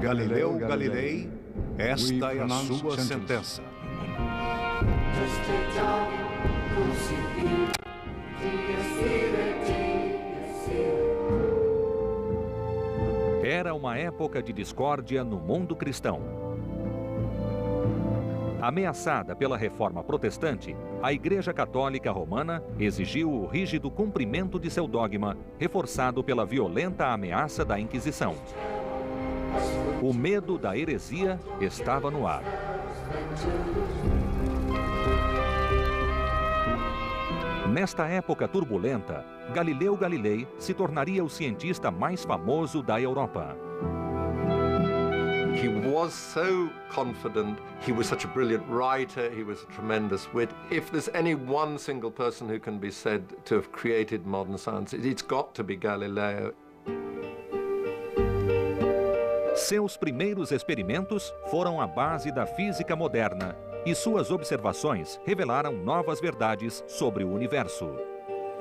Galileu Galilei, esta é a sua sentença. Era uma época de discórdia no mundo cristão. Ameaçada pela reforma protestante, a Igreja Católica Romana exigiu o rígido cumprimento de seu dogma, reforçado pela violenta ameaça da Inquisição. O medo da heresia estava no ar. Nesta época turbulenta, Galileu Galilei se tornaria o cientista mais famoso da Europa. He was so confident, he was such a brilliant writer, he was a tremendous wit. If there's any one single person who can be said to have created modern science, it's got to be Galileo. Seus primeiros experimentos foram a base da física moderna e suas observações revelaram novas verdades sobre o universo.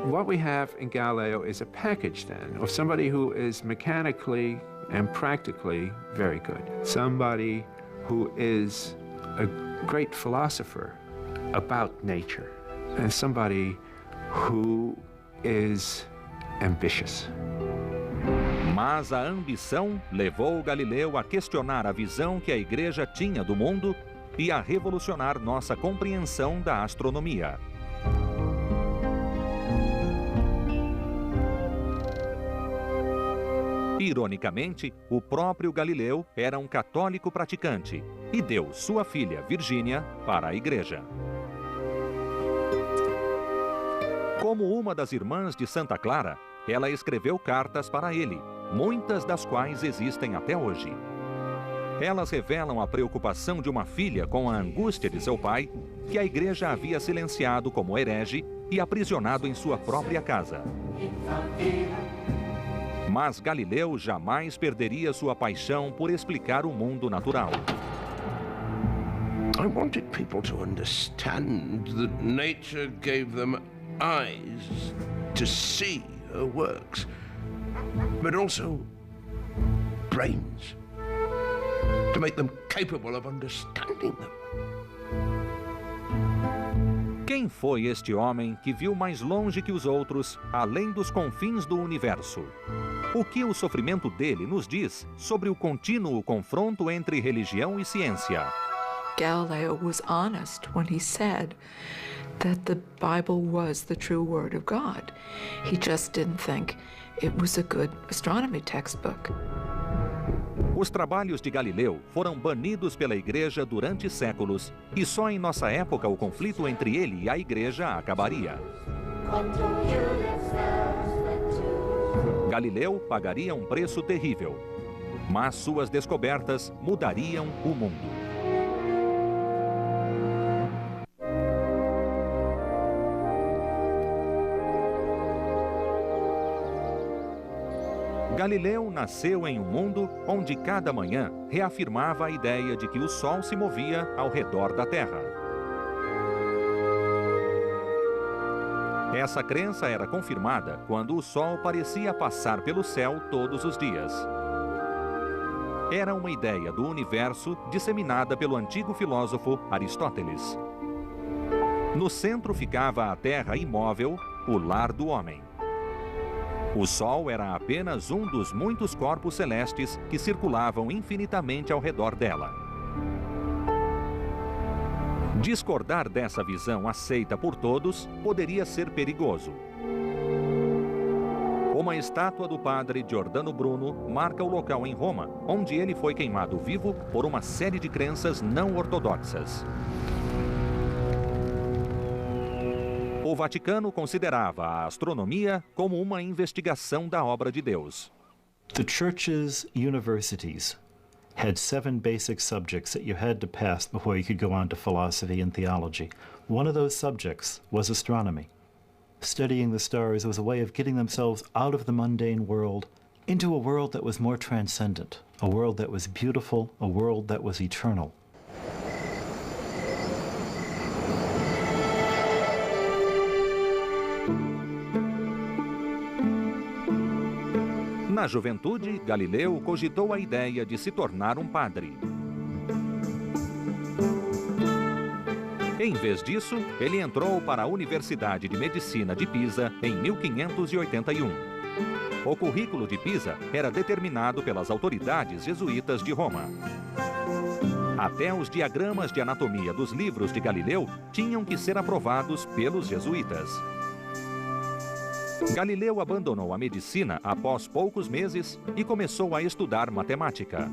What we have in Galileo is a package then of somebody who is mechanically and practically very good. Somebody who is a great philosopher about nature. And somebody who is ambitious. Mas a ambição levou Galileu a questionar a visão que a Igreja tinha do mundo e a revolucionar nossa compreensão da astronomia. Ironicamente, o próprio Galileu era um católico praticante e deu sua filha, Virgínia, para a Igreja. Como uma das irmãs de Santa Clara, ela escreveu cartas para ele, muitas das quais existem até hoje. Elas revelam a preocupação de uma filha com a angústia de seu pai, que a Igreja havia silenciado como herege e aprisionado em sua própria casa. Mas Galileu jamais perderia sua paixão por explicar o mundo natural. I wanted people to understand that nature gave them eyes to see her works, but also brains to make them capable of understanding them. Quem foi este homem que viu mais longe que os outros, além dos confins do universo? O que o sofrimento dele nos diz sobre o contínuo confronto entre religião e ciência? Galileo was honest when he said that the Bible was the true word of God. He just didn't think it was a good astronomy textbook. Os trabalhos de Galileu foram banidos pela Igreja durante séculos e só em nossa época o conflito entre ele e a Igreja acabaria. Galileu pagaria um preço terrível, mas suas descobertas mudariam o mundo. Galileu nasceu em um mundo onde cada manhã reafirmava a ideia de que o Sol se movia ao redor da Terra. Essa crença era confirmada quando o Sol parecia passar pelo céu todos os dias. Era uma ideia do universo disseminada pelo antigo filósofo Aristóteles. No centro ficava a Terra imóvel, o lar do homem. O Sol era apenas um dos muitos corpos celestes que circulavam infinitamente ao redor dela. Discordar dessa visão aceita por todos poderia ser perigoso. Uma estátua do padre Giordano Bruno marca o local em Roma, onde ele foi queimado vivo por uma série de crenças não ortodoxas. O Vaticano considerava a astronomia como uma investigação da obra de Deus. The church's universities had 7 basic subjects that you had to pass before you could go on to philosophy and theology. One of those subjects was astronomy. Studying the stars was a way of getting themselves out of the mundane world into a world that was more transcendent, a world that was beautiful, a world that was eternal. Na juventude, Galileu cogitou a ideia de se tornar um padre. Em vez disso, ele entrou para a Universidade de Medicina de Pisa em 1581. O currículo de Pisa era determinado pelas autoridades jesuítas de Roma. Até os diagramas de anatomia dos livros de Galileu tinham que ser aprovados pelos jesuítas. Galileu abandonou a medicina após poucos meses e começou a estudar matemática.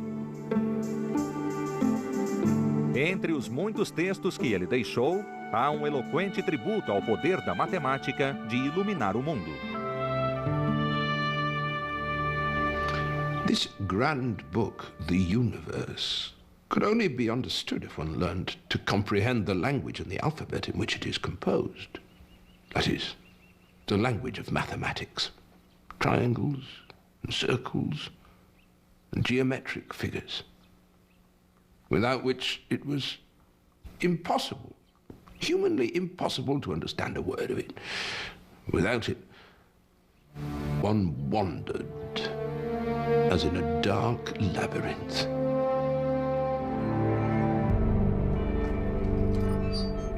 Entre os muitos textos que ele deixou, há um eloquente tributo ao poder da matemática de iluminar o mundo. This grand book, The Universe, could only be understood if one learned to comprehend the language and the alphabet in which it is composed. That is, the language of mathematics, triangles and circles and geometric figures, without which it was impossible, humanly impossible to understand a word of it. Without it, one wandered as in a dark labyrinth.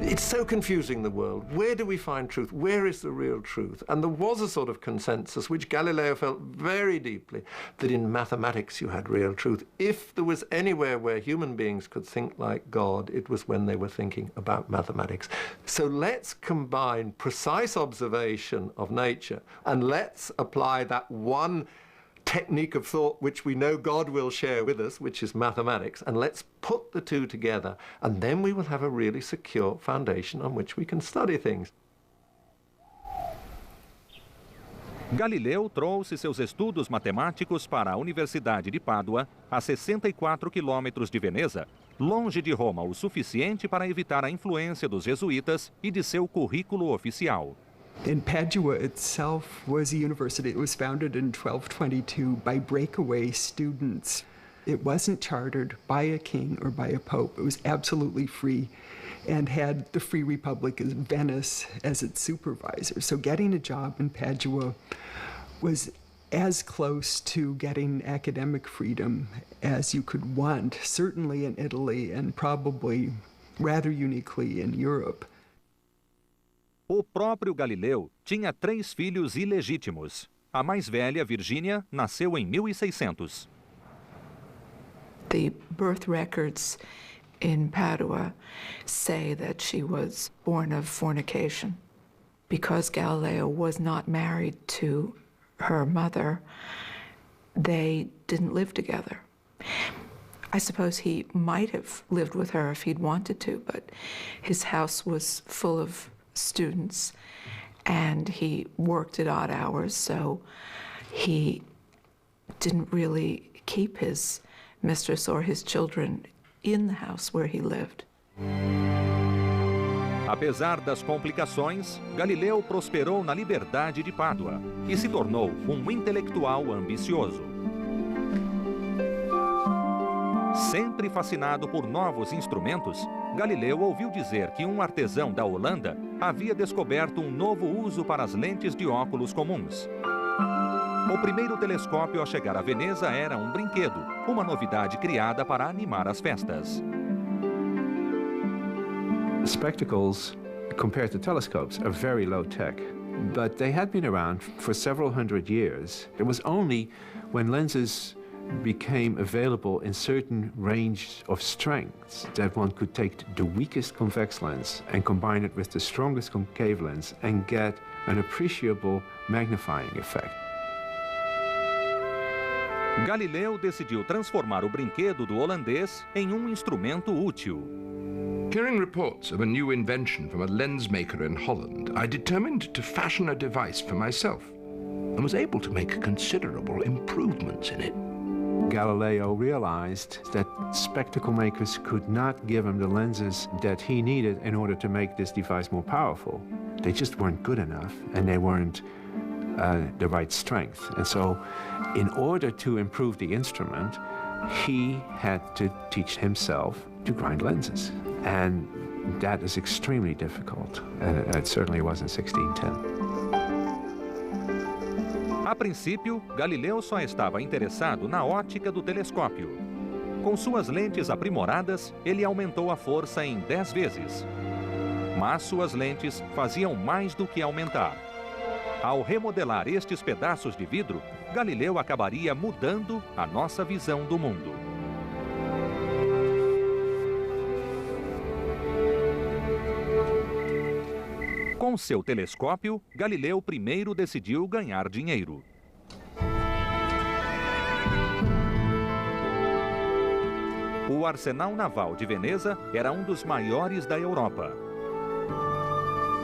It's so confusing, the world. Where do we find truth? Where is the real truth? And there was a sort of consensus, which Galileo felt very deeply, that in mathematics you had real truth. If there was anywhere where human beings could think like God, it was when they were thinking about mathematics. So let's combine precise observation of nature, and let's apply that one technique of thought which we know God will share with us, which is mathematics, and let's put the two together, and then we will have a really secure foundation on which we can study things. Galileu trouxe seus estudos matemáticos para a Universidade de Pádua, a 64 quilômetros de Veneza, longe de Roma o suficiente para evitar a influência dos jesuítas e de seu currículo oficial. And Padua itself was a university. It was founded in 1222 by breakaway students. It wasn't chartered by a king or by a pope. It was absolutely free and had the Free Republic of Venice as its supervisor. So getting a job in Padua was as close to getting academic freedom as you could want, certainly in Italy and probably rather uniquely in Europe. O próprio Galileu tinha 3 filhos ilegítimos. A mais velha, Virgínia, nasceu em 1600. The birth records in Padua say that she was born of fornication. Because Galileo was not married to her mother, they didn't live together. I suppose he might have lived with her if he'd wanted to, but his house was full of students and he worked at odd hours, so he didn't really keep his mistress or his children in the house where he lived. Apesar das complicações, Galileu prosperou na liberdade de Pádua e se tornou um intelectual ambicioso. Sempre fascinado por novos instrumentos, Galileu ouviu dizer que um artesão da Holanda havia descoberto um novo uso para as lentes de óculos comuns. O primeiro telescópio a chegar a Veneza era um brinquedo, uma novidade criada para animar as festas. Spectacles, compared to telescopes, are very low tech, but they had been around for several hundred years. It was only when lenses became available in certain range of strengths that one could take the weakest convex lens and combine it with the strongest concave lens and get an appreciable magnifying effect. Galileu decidiu transformar o brinquedo do holandês em um instrumento útil. Hearing reports of a new invention from a lens maker in Holland, I determined to fashion a device for myself and was able to make considerable improvements in it. Galileo realized that spectacle makers could not give him the lenses that he needed in order to make this device more powerful. They just weren't good enough, and they weren't the right strength. And so, in order to improve the instrument, he had to teach himself to grind lenses. And that is extremely difficult. It certainly was in 1610. A princípio, Galileu só estava interessado na ótica do telescópio. Com suas lentes aprimoradas, ele aumentou a força em 10 vezes. Mas suas lentes faziam mais do que aumentar. Ao remodelar estes pedaços de vidro, Galileu acabaria mudando a nossa visão do mundo. Com seu telescópio, Galileu primeiro decidiu ganhar dinheiro. O arsenal naval de Veneza era um dos maiores da Europa.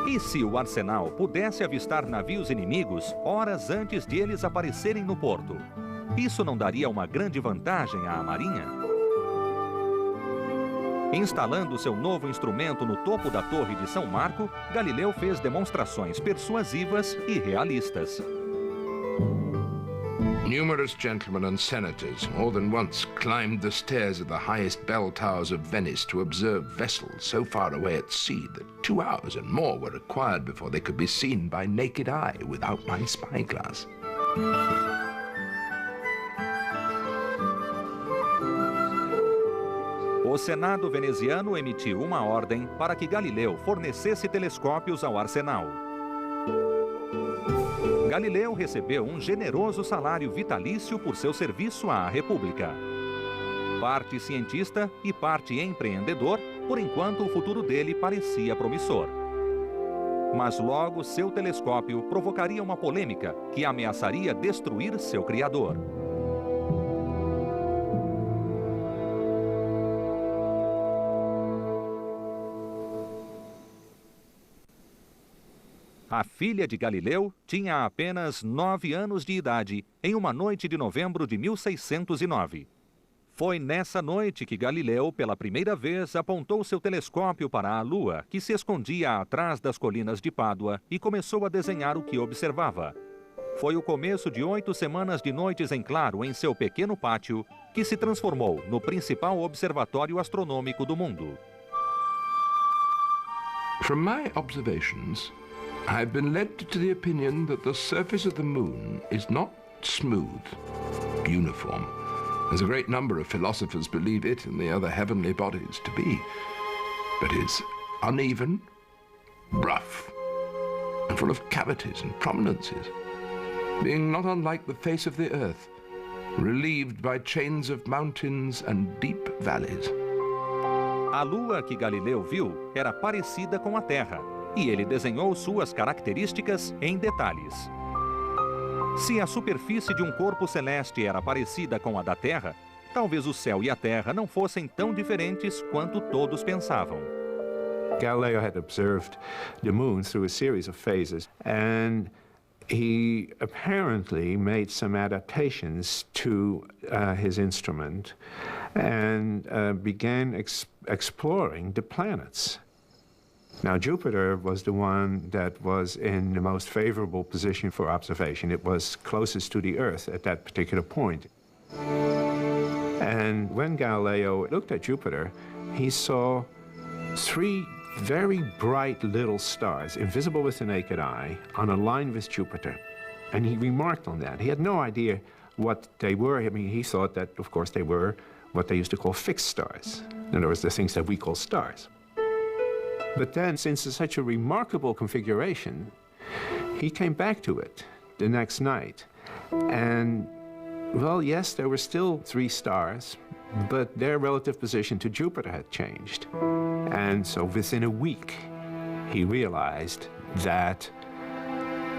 E se o arsenal pudesse avistar navios inimigos horas antes de eles aparecerem no porto? Isso não daria uma grande vantagem à marinha? Instalando seu novo instrumento no topo da Torre de São Marco, Galileu fez demonstrações persuasivas e realistas. Numerous gentlemen and senators more than once climbed the stairs of the highest bell towers of Venice to observe vessels so far away at sea that 2 hours and more were required before they could be seen by naked eye without my spyglass. O Senado veneziano emitiu uma ordem para que Galileu fornecesse telescópios ao arsenal. Galileu recebeu um generoso salário vitalício por seu serviço à República. Parte cientista e parte empreendedor, por enquanto o futuro dele parecia promissor. Mas logo seu telescópio provocaria uma polêmica que ameaçaria destruir seu criador. A filha de Galileu tinha apenas 9 anos de idade, em uma noite de novembro de 1609. Foi nessa noite que Galileu, pela primeira vez, apontou seu telescópio para a lua, que se escondia atrás das colinas de Pádua, e começou a desenhar o que observava. Foi o começo de 8 semanas de noites em claro em seu pequeno pátio, que se transformou no principal observatório astronômico do mundo. From my observations, I've been led to the opinion that the surface of the moon is not smooth, uniform, as a great number of philosophers believe it and the other heavenly bodies to be, but is uneven, rough, and full of cavities and prominences, being not unlike the face of the earth, relieved by chains of mountains and deep valleys. A lua que Galileu viu era parecida com a Terra, e ele desenhou suas características em detalhes. Se a superfície de um corpo celeste era parecida com a da Terra, talvez o céu e a Terra não fossem tão diferentes quanto todos pensavam. Galileo had observed the moon through a series of phases, and he apparently made some adaptations to his instrument and began exploring the planets. Now, Jupiter was the one that was in the most favorable position for observation. It was closest to the Earth at that particular point. And when Galileo looked at Jupiter, he saw 3 very bright little stars, invisible with the naked eye, on a line with Jupiter. And he remarked on that. He had no idea what they were. I mean, he thought that, of course, they were what they used to call fixed stars. In other words, the things that we call stars. But then, since it's such a remarkable configuration, he came back to it the next night. And, well, yes, there were still 3 stars, but their relative position to Jupiter had changed. And so within a week, he realized that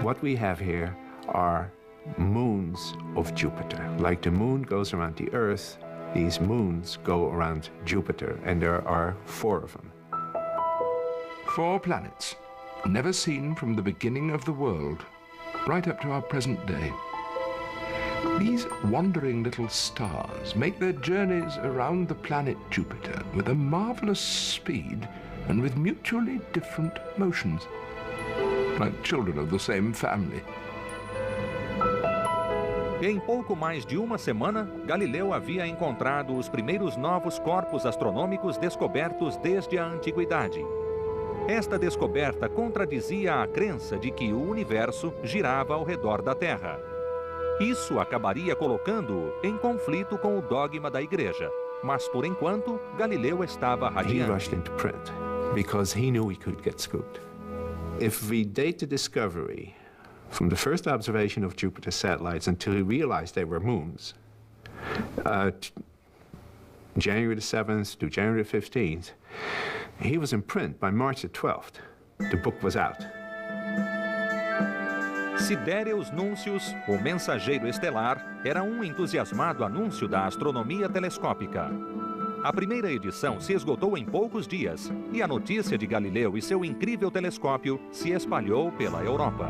what we have here are moons of Jupiter. Like the moon goes around the Earth, these moons go around Jupiter, and there are 4 of them. 4 planets, never seen from the beginning of the world, right up to our present day. These wandering little stars make their journeys around the planet Jupiter with a marvelous speed and with mutually different motions, like children of the same family. Em pouco mais de uma semana, Galileu havia encontrado os primeiros novos corpos astronômicos descobertos desde a antiguidade. Esta descoberta contradizia a crença de que o universo girava ao redor da Terra. Isso acabaria colocando-o em conflito com o dogma da Igreja. Mas, por enquanto, Galileu estava He radiante. rushed into print because he knew he could get scooped. If we date the discovery from the first observation of Jupiter's satellites until he realized they were moons, January the 7th to January the 15th, he was in print by March the 12th. The book was out. Sidereus Nuncius, o mensageiro estelar, era um entusiasmado anúncio da astronomia telescópica. A primeira edição se esgotou em poucos dias e a notícia de Galileu e seu incrível telescópio se espalhou pela Europa.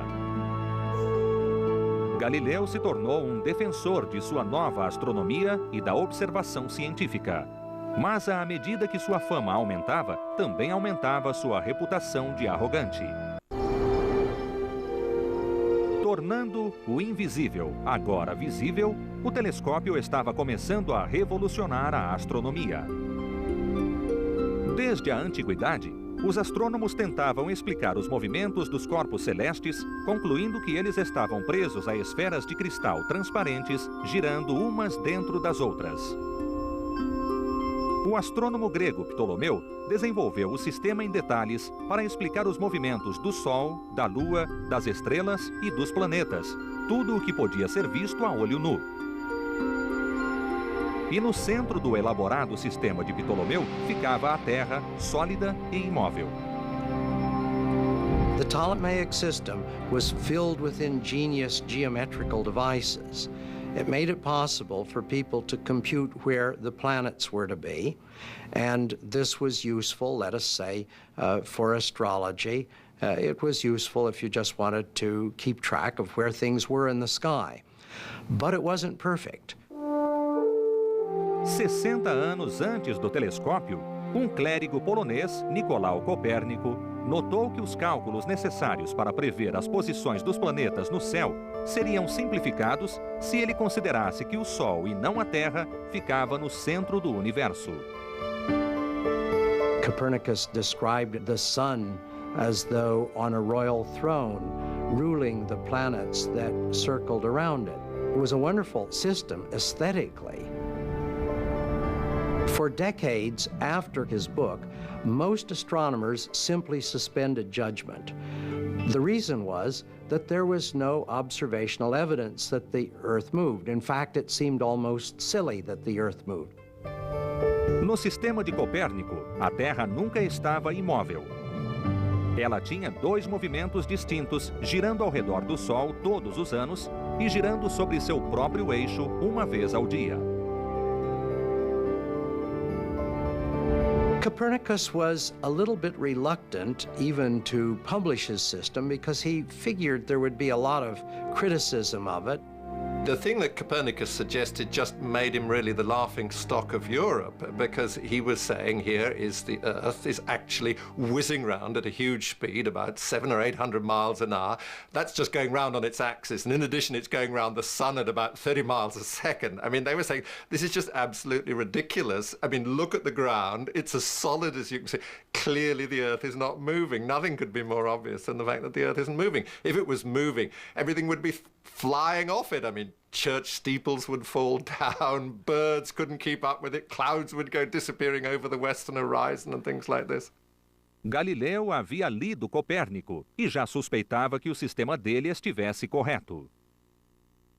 Galileu se tornou um defensor de sua nova astronomia e da observação científica. Mas à medida que sua fama aumentava, também aumentava sua reputação de arrogante. Tornando o invisível agora visível, o telescópio estava começando a revolucionar a astronomia. Desde a antiguidade, os astrônomos tentavam explicar os movimentos dos corpos celestes, concluindo que eles estavam presos a esferas de cristal transparentes, girando umas dentro das outras. O astrônomo grego Ptolomeu desenvolveu o sistema em detalhes para explicar os movimentos do Sol, da Lua, das estrelas e dos planetas, tudo o que podia ser visto a olho nu. E no centro do elaborado sistema de Ptolomeu ficava a Terra, sólida e imóvel. The Ptolemaic system was filled with ingenious geometrical devices. It made it possible for people to compute where the planets were to be, and this was useful, let us say, for astrology. It was useful if you just wanted to keep track of where things were in the sky. But it wasn't perfect. 60 anos antes do telescópio, um clérigo polonês, Nicolau Copérnico, notou que os cálculos necessários para prever as posições dos planetas no céu seriam simplificados se ele considerasse que o Sol e não a Terra ficava no centro do universo. Copernicus described the sun as though on a royal throne, ruling the planets that circled around it. It was a wonderful system aesthetically. For decades after his book, most astronomers simply suspended judgment. The reason was that there was no observational evidence that the Earth moved. In fact, it seemed almost silly that the Earth moved. No sistema de Copérnico, a Terra nunca estava imóvel. Ela tinha dois movimentos distintos, girando ao redor do Sol todos os anos e girando sobre seu próprio eixo uma vez ao dia. Copernicus was a little bit reluctant even to publish his system because he figured there would be a lot of criticism of it. The thing that Copernicus suggested just made him really the laughing stock of Europe, because he was saying here is the Earth is actually whizzing round at a huge speed, about 700 or 800 miles an hour. That's just going round on its axis, and in addition it's going round the sun at about 30 miles a second. I mean, they were saying, this is just absolutely ridiculous. I mean, look at the ground. It's as solid as you can see. Clearly the Earth is not moving. Nothing could be more obvious than the fact that the Earth isn't moving. If it was moving, everything would be flying off it. I mean, church steeples would fall down, birds couldn't keep up with it, clouds would go disappearing over the western horizon and things like this. Galileu havia lido Copérnico e já suspeitava que o sistema dele estivesse correto.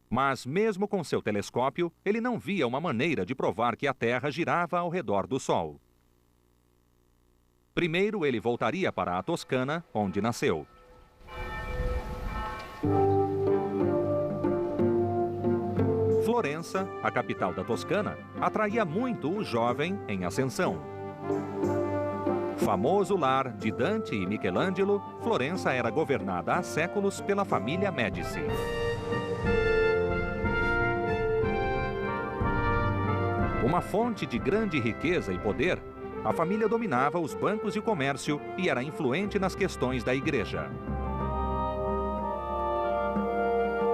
Mas mesmo com seu telescópio, ele não via uma maneira de provar que a Terra girava ao redor do Sol. Primeiro ele voltaria para a Toscana, onde nasceu. Florença, a capital da Toscana, atraía muito o jovem em ascensão. Famoso lar de Dante e Michelangelo, Florença era governada há séculos pela família Médici. Uma fonte de grande riqueza e poder, a família dominava os bancos e o comércio e era influente nas questões da igreja.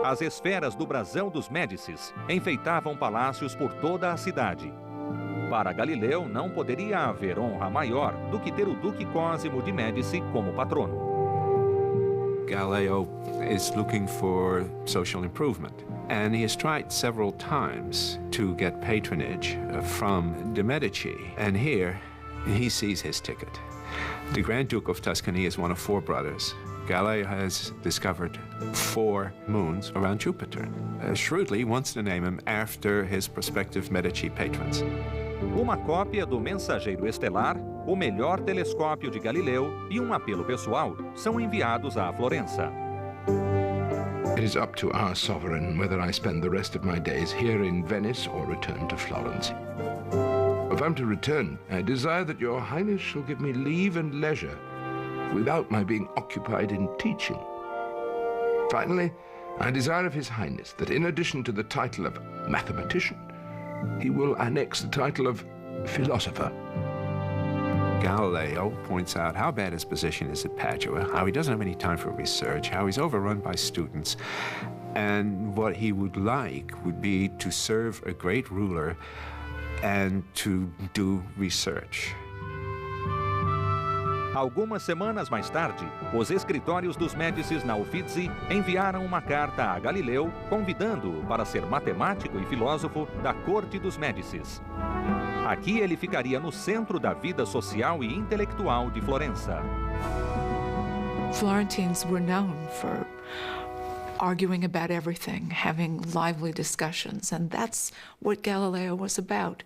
As esferas do brasão dos Médicis enfeitavam palácios por toda a cidade. Para Galileu, não poderia haver honra maior do que ter o Duque Cosimo de Médici como patrono. Galileo is looking for social improvement, And he has tried several times to get patronage from de' Medici. And here, he sees his ticket. The Grand Duke of Tuscany is one of 4 brothers. Galileo has discovered 4 moons around Jupiter. Shrewdly wants to name him after his prospective Medici patrons. Uma cópia do Mensageiro Estelar, o melhor telescópio de Galileu e um apelo pessoal são enviados a Florença. It is up to our sovereign whether I spend the rest of my days here in Venice or return to Florence. If I'm to return, I desire that your Highness shall give me leave and leisure without my being occupied in teaching. Finally, I desire of His Highness that in addition to the title of mathematician, he will annex the title of philosopher. Galileo points out how bad his position is at Padua, how he doesn't have any time for research, how he's overrun by students, and what he would like would be to serve a great ruler and to do research. Algumas semanas mais tarde, os escritórios dos Médicis na Uffizi enviaram uma carta a Galileu convidando-o para ser matemático e filósofo da corte dos Médicis. Aqui ele ficaria no centro da vida social e intelectual de Florença. Florentines were known for arguing about everything, having lively discussions, and that's what Galileo was about.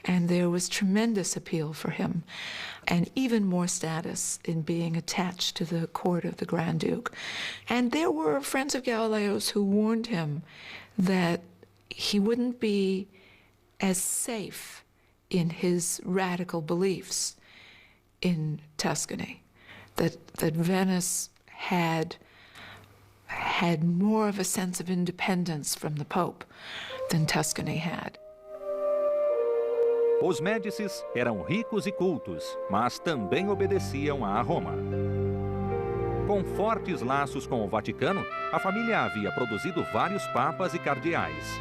And there was tremendous appeal for him, and even more status in being attached to the court of the Grand Duke. And there were friends of Galileo's who warned him that he wouldn't be as safe in his radical beliefs in Tuscany, that Venice had more of a sense of independence from the Pope than Tuscany had. Os Médicis eram ricos e cultos, mas também obedeciam a Roma. Com fortes laços com o Vaticano, a família havia produzido vários papas e cardeais.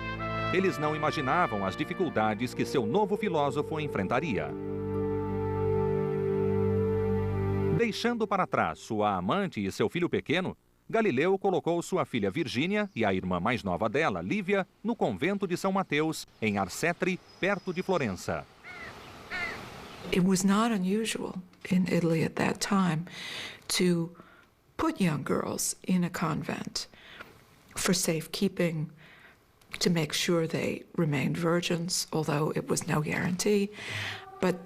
Eles não imaginavam as dificuldades que seu novo filósofo enfrentaria. Deixando para trás sua amante e seu filho pequeno, Galileu colocou sua filha Virgínia e a irmã mais nova dela, Lívia, no convento de São Mateus, em Arcetri, perto de Florença. It was not unusual in Italy at that time to put young girls in a convent for safekeeping, to make sure they remained virgins, although it was no guarantee. But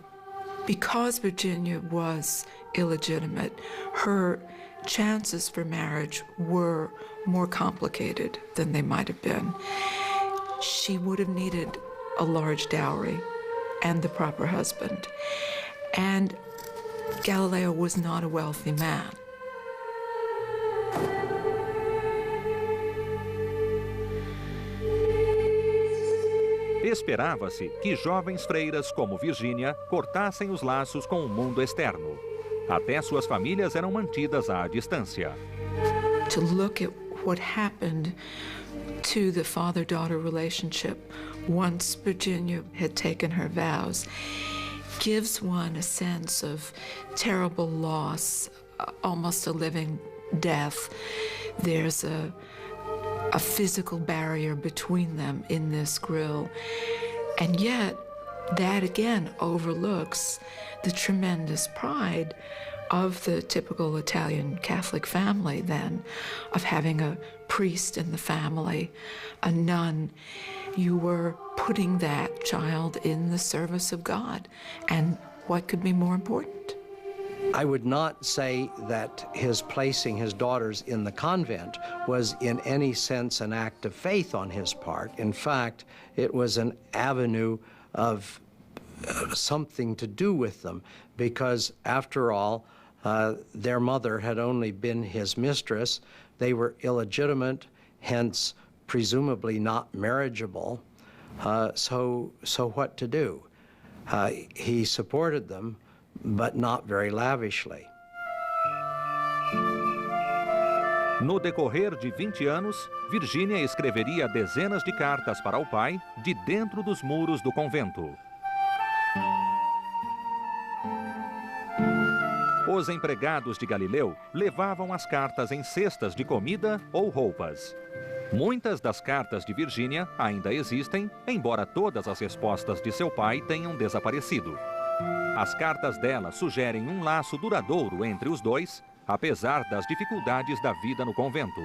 because Virginia was illegitimate, her chances for marriage were more complicated than they might have been. She would have needed a large dowry and the proper husband. And Galileo was not a wealthy man. Esperava-se que jovens freiras como Virgínia cortassem os laços com o mundo externo. Até suas famílias eram mantidas à distância. To look at what happened to the father-daughter relationship once Virginia had taken her vows gives one a sense of terrible loss, almost a living death. There's a physical barrier between them in this grill. And yet, that again overlooks the tremendous pride of the typical Italian Catholic family then, of having a priest in the family, a nun. You were putting that child in the service of God. And what could be more important? I would not say that his placing his daughters in the convent was in any sense an act of faith on his part. In fact, it was an avenue of something to do with them, because after all, their mother had only been his mistress. They were illegitimate, hence presumably not marriageable. So what to do? He supported them, but not very lavishly. No decorrer de 20 anos, Virgínia escreveria dezenas de cartas para o pai de dentro dos muros do convento. Os empregados de Galileu levavam as cartas em cestas de comida ou roupas. Muitas das cartas de Virgínia ainda existem, embora todas as respostas de seu pai tenham desaparecido. As cartas dela sugerem um laço duradouro entre os dois, apesar das dificuldades da vida no convento.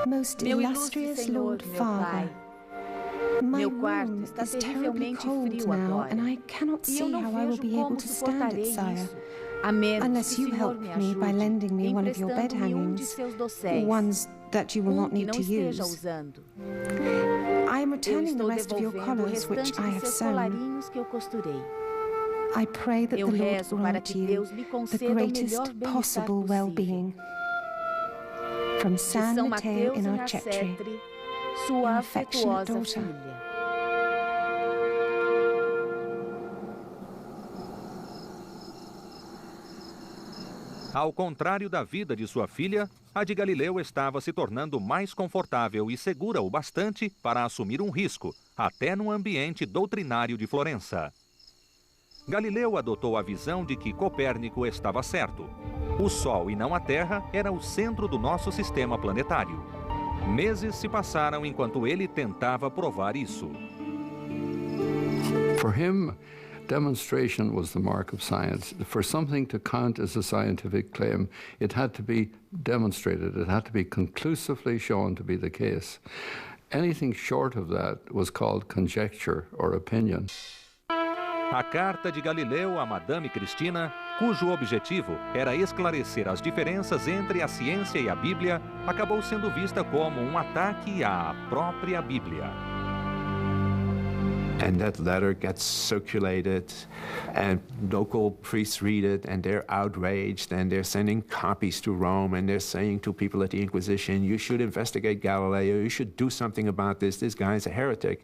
Most illustrious Lord Father, my room is terribly cold now, and I cannot see how I will be able to stand it, sire, unless you help me by lending me one of your bed hangings, ones that you will not need to use. I am returning the rest of your collars which I have sewn. I pray that the Lord grant you the greatest possible well-being. From San Mateo in Arcetri, your affectionate daughter. Ao contrário da vida de sua filha, a de Galileu estava se tornando mais confortável e segura o bastante para assumir um risco, até num ambiente doutrinário de Florença. Galileu adotou a visão de que Copérnico estava certo. O Sol e não a Terra era o centro do nosso sistema planetário. Meses se passaram enquanto ele tentava provar isso. For him, demonstration was the mark of science. For something to count as a scientific claim, it had to be demonstrated. It had to be conclusively shown to be the case. Anything short of that was called conjecture or opinion. A carta de Galileu a Madame Cristina, cujo objetivo era esclarecer as diferenças entre a ciência e a Bíblia, acabou sendo vista como um ataque à própria Bíblia. And that letter gets circulated, and local priests read it, and they're outraged, and they're sending copies to Rome, and they're saying to people at the Inquisition, you should investigate Galileo, you should do something about this guy's a heretic.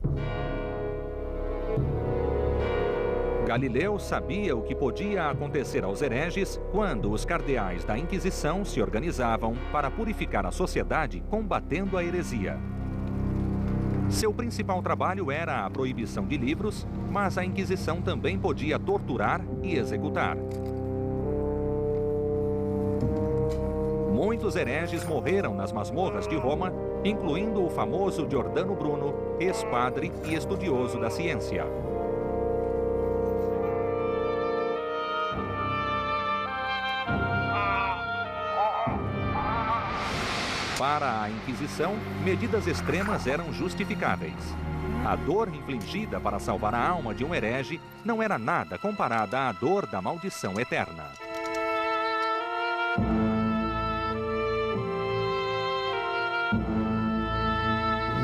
Galileu sabia o que podia acontecer aos hereges quando os cardeais da Inquisição se organizavam para purificar a sociedade combatendo a heresia. Seu principal trabalho era a proibição de livros, mas a Inquisição também podia torturar e executar. Muitos hereges morreram nas masmorras de Roma, incluindo o famoso Giordano Bruno, ex-padre e estudioso da ciência. Para a Inquisição, medidas extremas eram justificáveis. A dor infligida para salvar a alma de um herege não era nada comparada à dor da maldição eterna.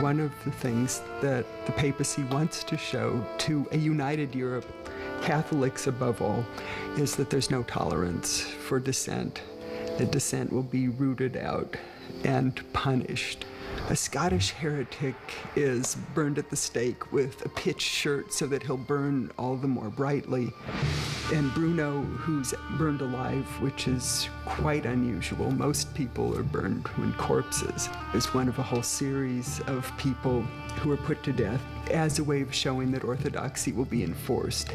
One of the things that the papacy wants to show to a united Europe, Catholics above all, is that there's no tolerance for dissent. That dissent will be rooted out and punished. A Scottish heretic is burned at the stake with a pitch shirt so that he'll burn all the more brightly. And Bruno, who's burned alive, which is quite unusual. Most people are burned when corpses, is one of a whole series of people who are put to death as a way of showing that orthodoxy will be enforced.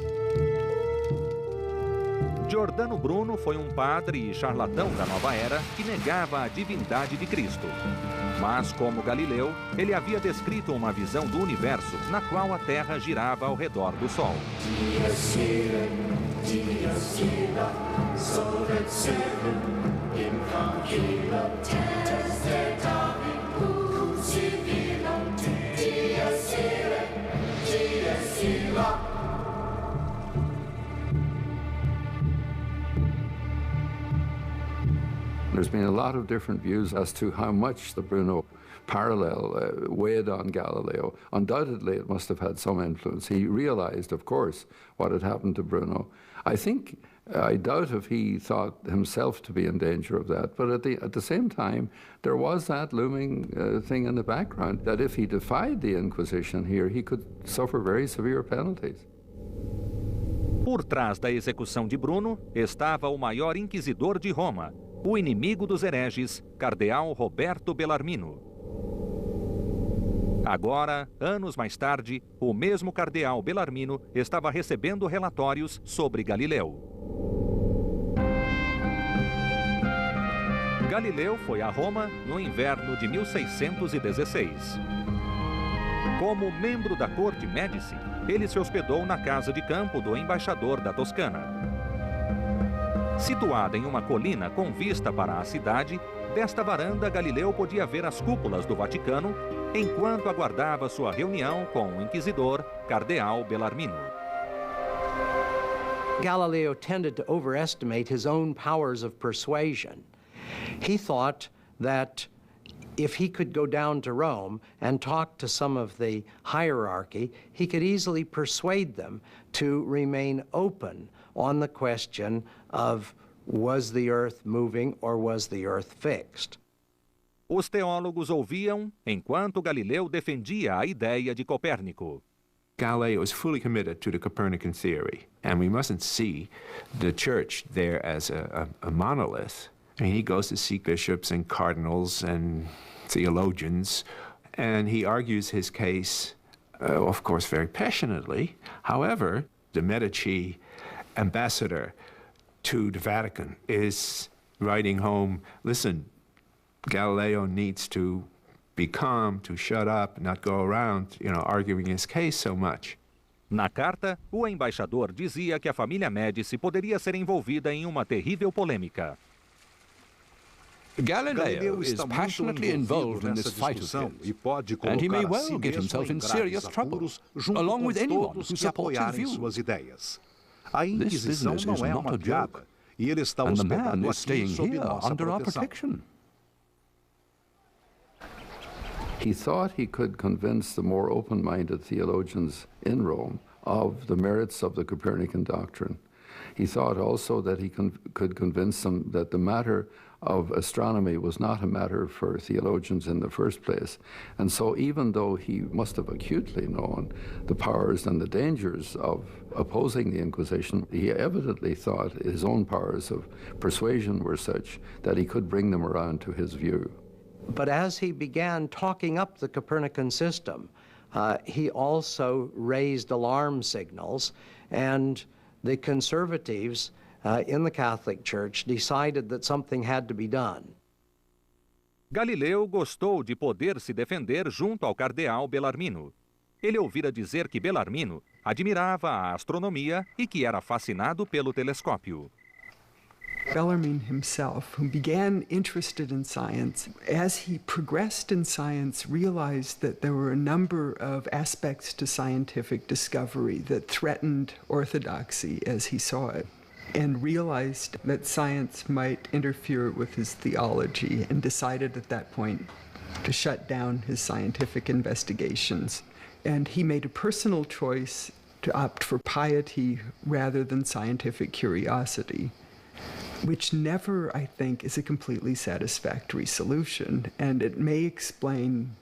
Giordano Bruno foi um padre e charlatão da nova era que negava a divindade de Cristo. Mas, como Galileu, ele havia descrito uma visão do universo na qual a Terra girava ao redor do Sol. There's been a lot of different views as to how much the Bruno parallel weighed on Galileo. Undoubtedly, it must have had some influence. He realized, of course, what had happened to Bruno. I doubt if he thought himself to be in danger of that, but at the same time, there was that looming thing in the background that if he defied the Inquisition here, he could suffer very severe penalties. Por trás da execução de Bruno estava o maior inquisidor de Roma, o inimigo dos hereges, cardeal Roberto Bellarmino. Agora, anos mais tarde, o mesmo cardeal Bellarmino estava recebendo relatórios sobre Galileu. Galileu foi a Roma no inverno de 1616. Como membro da corte Médici, ele se hospedou na casa de campo do embaixador da Toscana. Situada em uma colina com vista para a cidade, desta varanda Galileu podia ver as cúpulas do Vaticano enquanto aguardava sua reunião com o inquisidor Cardeal Bellarmino. Galileo tended to overestimate his own powers of persuasion. He thought that if he could go down to Rome and talk to some of the hierarchy, he could easily persuade them to remain open on the question of was the earth moving or was the earth fixed? Os teólogos ouviam enquanto Galileu defendia a ideia de Copérnico. Galileo is fully committed to the Copernican theory, and we mustn't see the church there as a monolith. I mean, he goes to see bishops and cardinals and theologians, and he argues his case, of course, very passionately. However, the Medici ambassador to the Vatican is writing home, listen, Galileo needs to be calm, to shut up, not go around, arguing his case so much. Na carta, o embaixador dizia que a família Médici poderia ser envolvida em uma terrível polêmica. Galileo is passionately involved in this fight of his, and he may well get himself in serious trouble, along with anyone who supports his views. This business is not a joke, and the man is staying here under our protection. He thought he could convince the more open-minded theologians in Rome of the merits of the Copernican doctrine. He thought also that he could convince them that the matter of astronomy was not a matter for theologians in the first place. And so even though he must have acutely known the powers and the dangers of opposing the Inquisition, he evidently thought his own powers of persuasion were such that he could bring them around to his view. But as he began talking up the Copernican system, he also raised alarm signals, and the conservatives in the Catholic Church decided that something had to be done. Galileu gostou de poder se defender junto ao cardeal Bellarmino. Ele ouvira dizer que Bellarmino admirava a astronomia e que era fascinado pelo telescópio. Bellarmine himself, who began interested in science, as he progressed in science, realized that there were a number of aspects to scientific discovery that threatened orthodoxy as he saw it, and realized that science might interfere with his theology, and decided at that point to shut down his scientific investigations. And he made a personal choice to opt for piety rather than scientific curiosity, which never, I think, is a completely satisfactory solution. And it may explain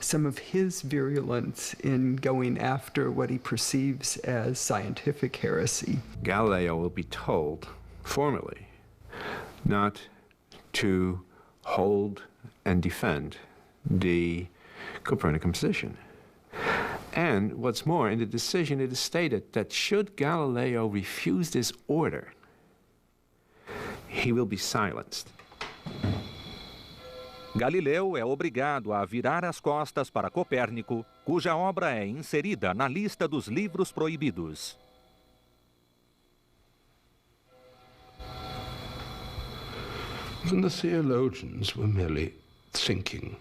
some of his virulence in going after what he perceives as scientific heresy. Galileo will be told, formally, not to hold and defend the Copernican position. And what's more, in the decision it is stated that should Galileo refuse this order, he will be silenced. Galileu é obrigado a virar as costas para Copérnico, cuja obra é inserida na lista dos livros proibidos. When the theologians were merely thinking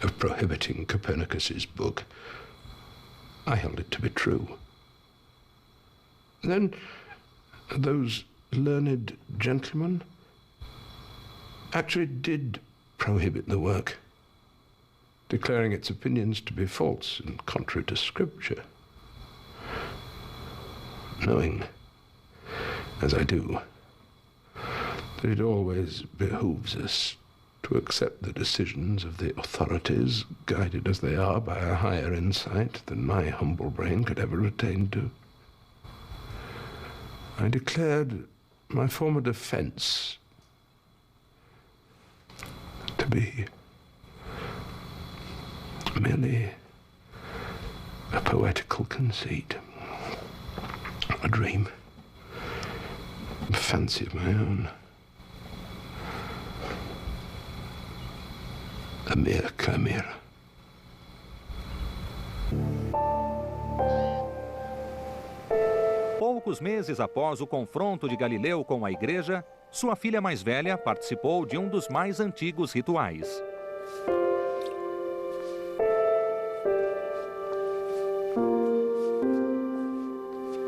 of prohibiting Copernicus's book, I held it to be true. Then those learned gentlemen actually did prohibit the work, declaring its opinions to be false and contrary to Scripture. Knowing, as I do, that it always behooves us to accept the decisions of the authorities, guided as they are by a higher insight than my humble brain could ever attain to, I declared my former defense to be merely a poetical conceit, a dream, a fancy of my own. a mere chimera. Poucos meses após o confronto de Galileu com a Igreja, sua filha mais velha participou de um dos mais antigos rituais.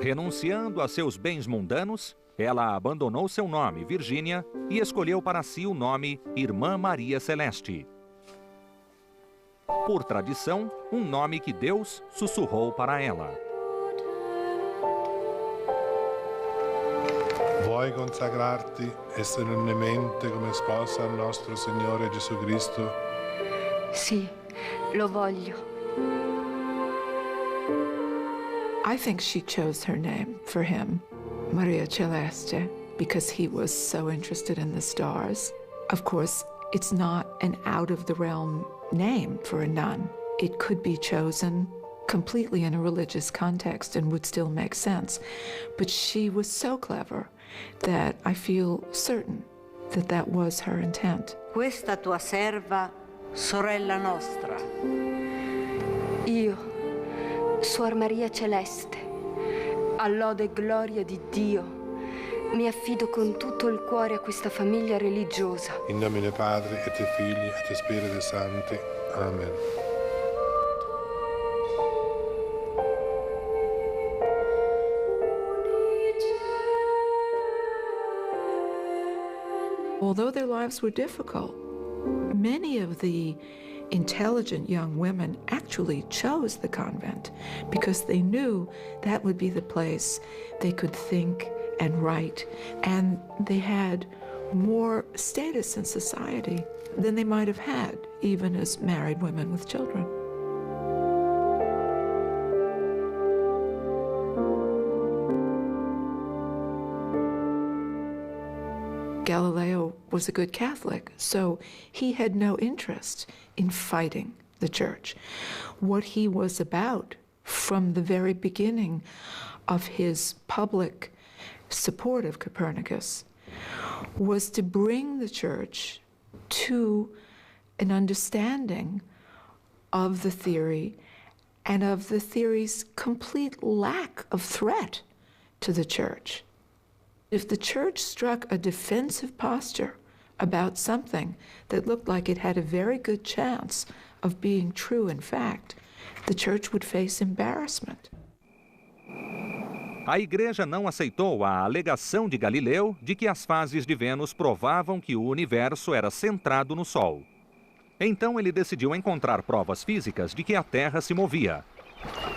Renunciando a seus bens mundanos, ela abandonou seu nome, Virgínia, e escolheu para si o nome Irmã Maria Celeste. Por tradição, um nome que Deus sussurrou para ela. Vuoi consacrarti solennemente come sposa al nostro Signore Gesù Cristo? Sì, lo voglio. I think she chose her name for him, Maria Celeste, because he was so interested in the stars. Of course, it's not an out-of-the-realm name for a nun. It could be chosen completely in a religious context and would still make sense. But she was so clever that I feel certain that that was her intent. Questa tua serva, sorella nostra. Io, Suor Maria Celeste, a lode e gloria di Dio, mi affido con tutto il cuore a questa famiglia religiosa. In nomine Padre et Filii et Spiritus Sancti. Amen. Although their lives were difficult, many of the intelligent young women actually chose the convent because they knew that would be the place they could think and write, and they had more status in society than they might have had even as married women with children. Galileo was a good Catholic, so he had no interest in fighting the church. What he was about from the very beginning of his public support of Copernicus was to bring the church to an understanding of the theory and of the theory's complete lack of threat to the church. If the church struck a defensive posture about something that looked like it had a very good chance of being true in fact, the church would face embarrassment. A Igreja não aceitou a alegação de Galileu de que as fases de Vênus provavam que o universo era centrado no Sol. Então ele decidiu encontrar provas físicas de que a Terra se movia.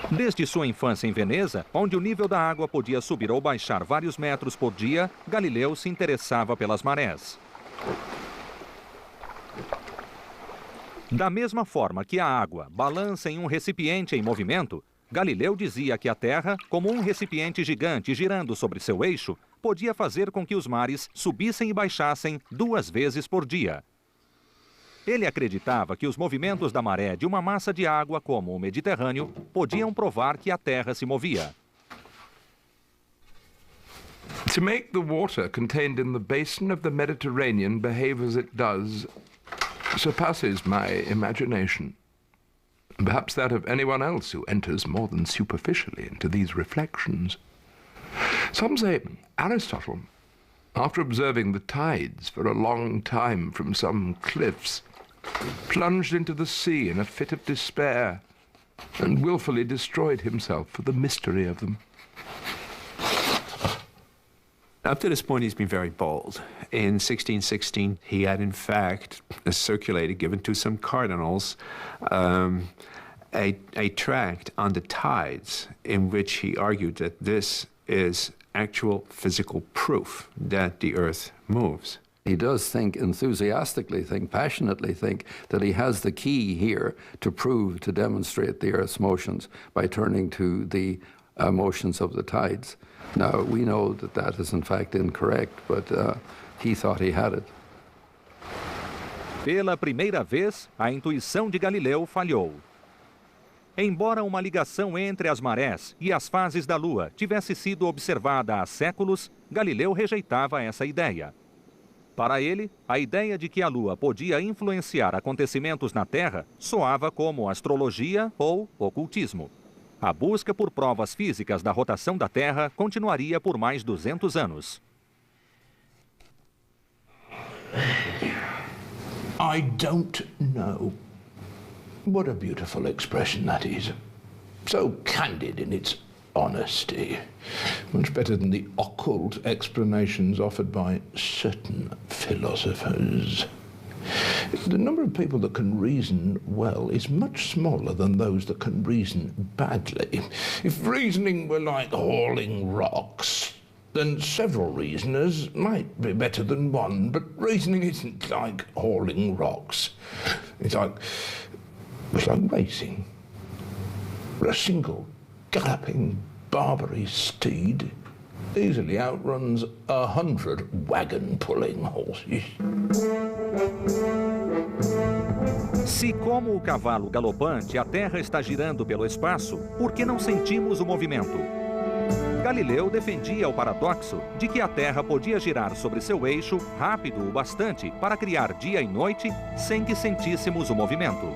Desde sua infância em Veneza, onde o nível da água podia subir ou baixar vários metros por dia, Galileu se interessava pelas marés. Da mesma forma que a água balança em um recipiente em movimento, Galileu dizia que a Terra, como um recipiente gigante girando sobre seu eixo, podia fazer com que os mares subissem e baixassem 2 vezes por dia. Ele acreditava que os movimentos da maré de uma massa de água como o Mediterrâneo podiam provar que a Terra se movia. To make the water contained in the basin of the Mediterranean behave as it does surpasses my imagination. Perhaps that of anyone else who enters more than superficially into these reflections. Some say Aristotle, after observing the tides for a long time from some cliffs, plunged into the sea in a fit of despair and willfully destroyed himself for the mystery of them. Up to this point, he's been very bold. In 1616, he had in fact circulated, given to some cardinals, a tract on the tides in which he argued that this is actual physical proof that the Earth moves. He does enthusiastically think, passionately think, that he has the key here to prove, to demonstrate the Earth's motions by turning to the motions of the tides. Now, we know that that is in fact incorrect, but he thought he had it. Pela primeira vez, a intuição de Galileu falhou. Embora uma ligação entre as marés e as fases da Lua tivesse sido observada há séculos, Galileu rejeitava essa ideia. Para ele, a ideia de que a Lua podia influenciar acontecimentos na Terra soava como astrologia ou ocultismo. A busca por provas físicas da rotação da Terra continuaria por mais 200 anos. I don't know. What a beautiful expression that is. So candid in its honesty. Much better than the occult explanations offered by certain philosophers. The number of people that can reason well is much smaller than those that can reason badly. If reasoning were like hauling rocks, then several reasoners might be better than one, but reasoning isn't like hauling rocks. It's like racing. A single galloping Barbary steed easily outruns 100 wagon-pulling horses. Se, como o cavalo galopante, a Terra está girando pelo espaço, por que não sentimos o movimento? Galileu defendia o paradoxo de que a Terra podia girar sobre seu eixo rápido o bastante para criar dia e noite sem que sentíssemos o movimento.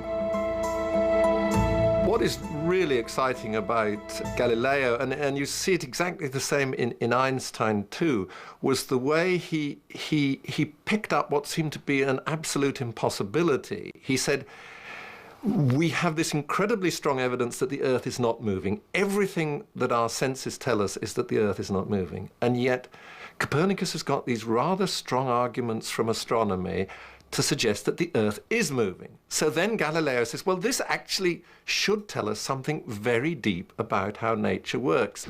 What is really exciting about Galileo, and you see it exactly the same in Einstein too, was the way he picked up what seemed to be an absolute impossibility. He said, we have this incredibly strong evidence that the Earth is not moving. Everything that our senses tell us is that the Earth is not moving. And yet Copernicus has got these rather strong arguments from astronomy to suggest that the Earth is moving. So then Galileo says, well, this actually should tell us something very deep about how nature works.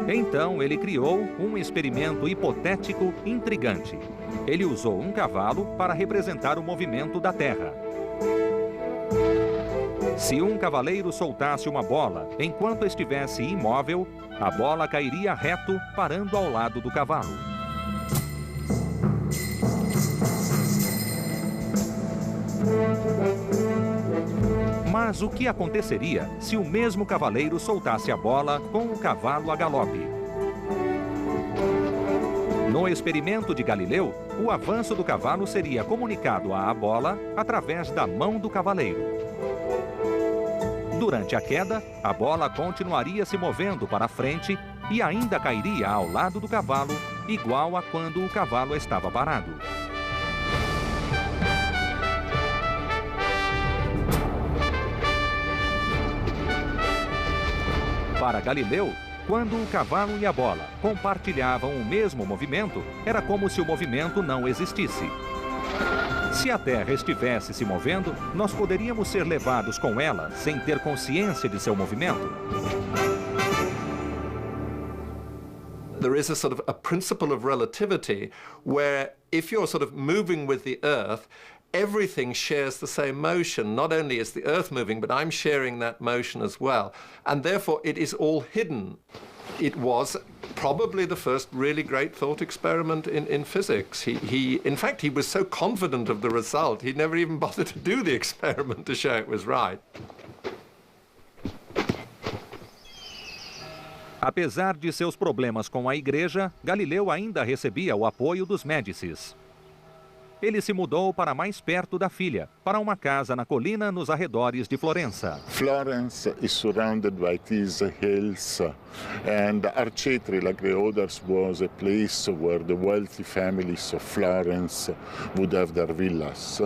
Então ele criou um experimento hipotético intrigante. Ele usou um cavalo para representar o movimento da Terra. Se um cavaleiro soltasse uma bola enquanto estivesse imóvel, a bola cairia reto, parando ao lado do cavalo. Mas o que aconteceria se o mesmo cavaleiro soltasse a bola com o cavalo a galope? No experimento de Galileu, o avanço do cavalo seria comunicado à bola através da mão do cavaleiro. Durante a queda, a bola continuaria se movendo para frente e ainda cairia ao lado do cavalo, igual a quando o cavalo estava parado. Para Galileu, quando o cavalo e a bola compartilhavam o mesmo movimento, era como se o movimento não existisse. Se a Terra estivesse se movendo, nós poderíamos ser levados com ela sem ter consciência de seu movimento. There is a sort of a principle of relativity where if you're sort of moving with the Earth, everything shares the same motion. Not only is the Earth moving, but I'm sharing that motion as well. And therefore it is all hidden. It was probably the first really great thought experiment in physics. In fact, he was so confident of the result, he never even bothered to do the experiment to show it was right. Apesar de seus problemas com a igreja, Galileu ainda recebia o apoio dos Médicis. Ele se mudou para mais perto da filha, para uma casa na colina nos arredores de Florença. Florence is surrounded by these hills, and Arcetri, like the others, was a place where the wealthy families of Florence would have their villas.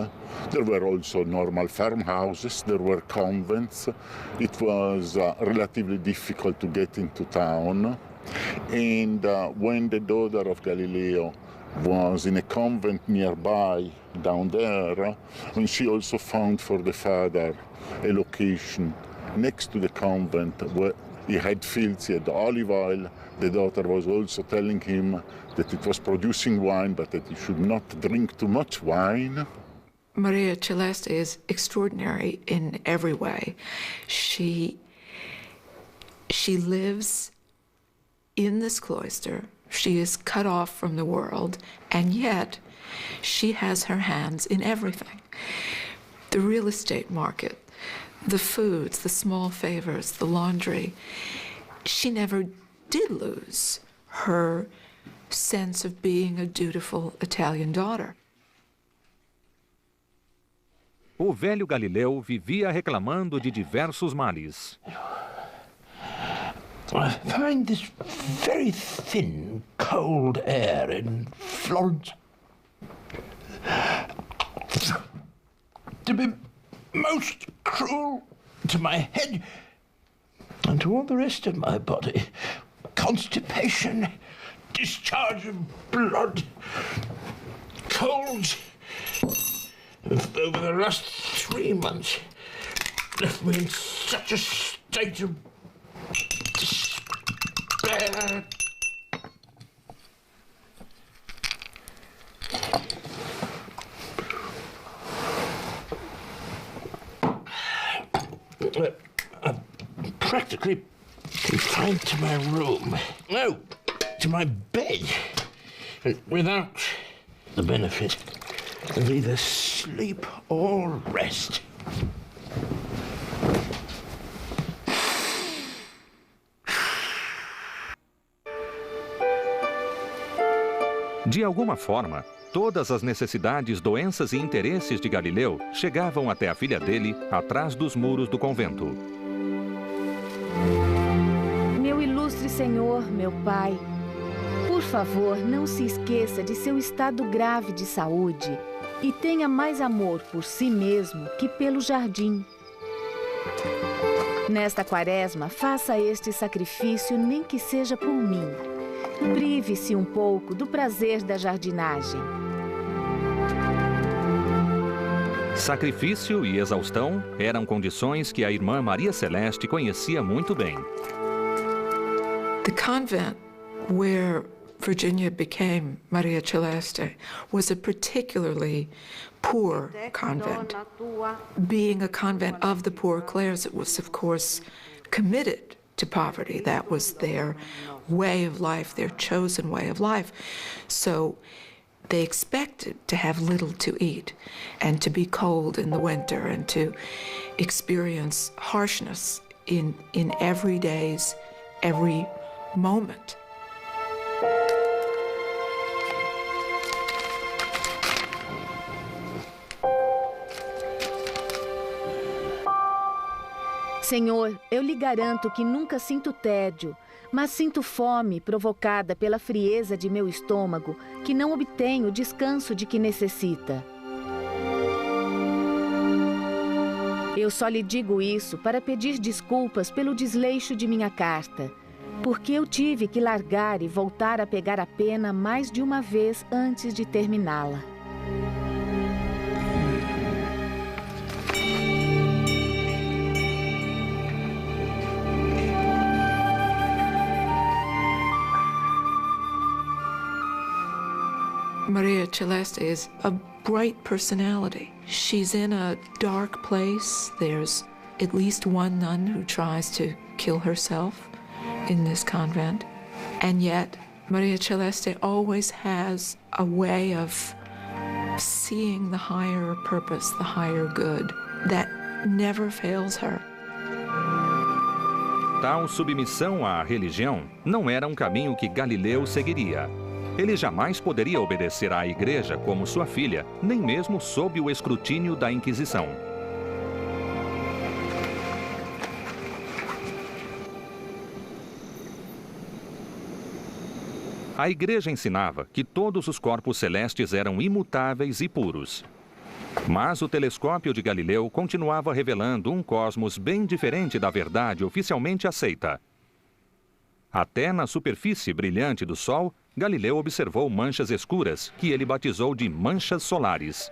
There were also normal farmhouses, there were convents. It was relatively difficult to get into town. And when the daughter of Galileo was in a convent nearby down there, and she also found for the father a location next to the convent where he had fields, he had olive oil. The daughter was also telling him that it was producing wine, but that he should not drink too much wine. Maria Celeste is extraordinary in every way. She lives in this cloister. She is cut off from the world, and yet she has her hands in everything. The real estate market, the foods, the small favors, the laundry. She never did lose her sense of being a dutiful Italian daughter. O velho Galileu vivia reclamando de diversos males. I find this very thin, cold air in Florence to be most cruel to my head and to all the rest of my body. Constipation, discharge of blood, colds. Over the last 3 months, left me in such a state of despair. I'm practically confined to my room. No, to my bed, without the benefit of either sleep or rest. De alguma forma, todas as necessidades, doenças e interesses de Galileu chegavam até a filha dele atrás dos muros do convento. Meu ilustre senhor, meu pai, por favor, não se esqueça de seu estado grave de saúde e tenha mais amor por si mesmo que pelo jardim. Nesta quaresma, faça este sacrifício, nem que seja por mim. Prive-se um pouco do prazer da jardinagem. Sacrifício e exaustão eram condições que a irmã Maria Celeste conhecia muito bem. The convent where Virginia became Maria Celeste was a particularly poor convent. Being a convent of the Poor Clares, it was, of course, committed to poverty. That was their way of life, their chosen way of life. So they expected to have little to eat and to be cold in the winter and to experience harshness in every day's, every moment. Senhor, eu lhe garanto que nunca sinto tédio, mas sinto fome provocada pela frieza de meu estômago, que não obtém o descanso de que necessita. Eu só lhe digo isso para pedir desculpas pelo desleixo de minha carta, porque eu tive que largar e voltar a pegar a pena mais de uma vez antes de terminá-la. Maria Celeste is a bright personality. She's in a dark place. There's at least one nun who tries to kill herself in this convent. And yet, Maria Celeste always has a way of seeing the higher purpose, the higher good, that never fails her. Tal submissão à religião não era um caminho que Galileu seguiria. Ele jamais poderia obedecer à Igreja como sua filha, nem mesmo sob o escrutínio da Inquisição. A Igreja ensinava que todos os corpos celestes eram imutáveis e puros. Mas o telescópio de Galileu continuava revelando um cosmos bem diferente da verdade oficialmente aceita. Até na superfície brilhante do Sol, Galileu observou manchas escuras, que ele batizou de manchas solares.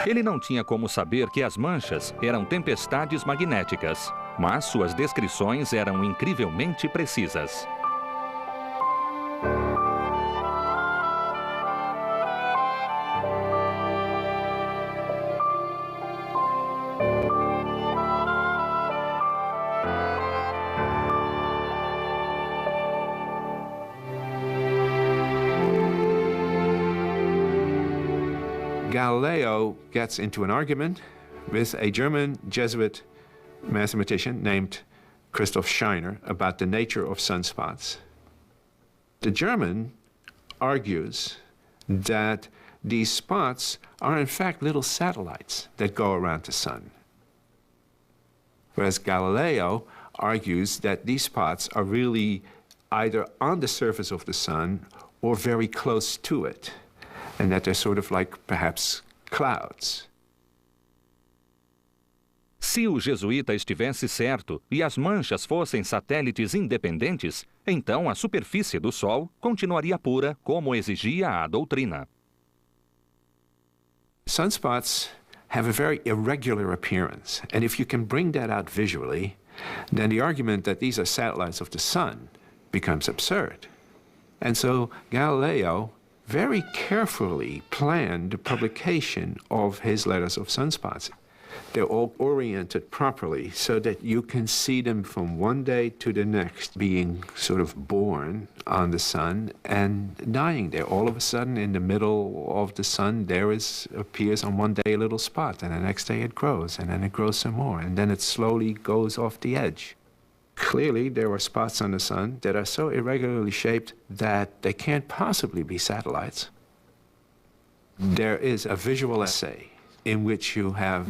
Ele não tinha como saber que as manchas eram tempestades magnéticas, mas suas descrições eram incrivelmente precisas. Galileo gets into an argument with a German Jesuit mathematician named Christoph Scheiner about the nature of sunspots. The German argues that these spots are in fact little satellites that go around the sun. Whereas Galileo argues that these spots are really either on the surface of the sun or very close to it, and that they're sort of like perhaps clouds. Se o jesuíta estivesse certo e as manchas fossem satélites independentes, então a superfície do Sol continuaria pura, como exigia a doutrina. Sunspots have a very irregular appearance, and if you can bring that out visually, then the argument that these are satellites of the sun becomes absurd. And so Galileo very carefully planned the publication of his letters of sunspots. They're all oriented properly so that you can see them from one day to the next, being sort of born on the sun and dying there. All of a sudden, in the middle of the sun, appears on one day a little spot, and the next day it grows, and then it grows some more, and then it slowly goes off the edge. Clearly, there are spots on the sun that are so irregularly shaped that they can't possibly be satellites. There is a visual essay in which you have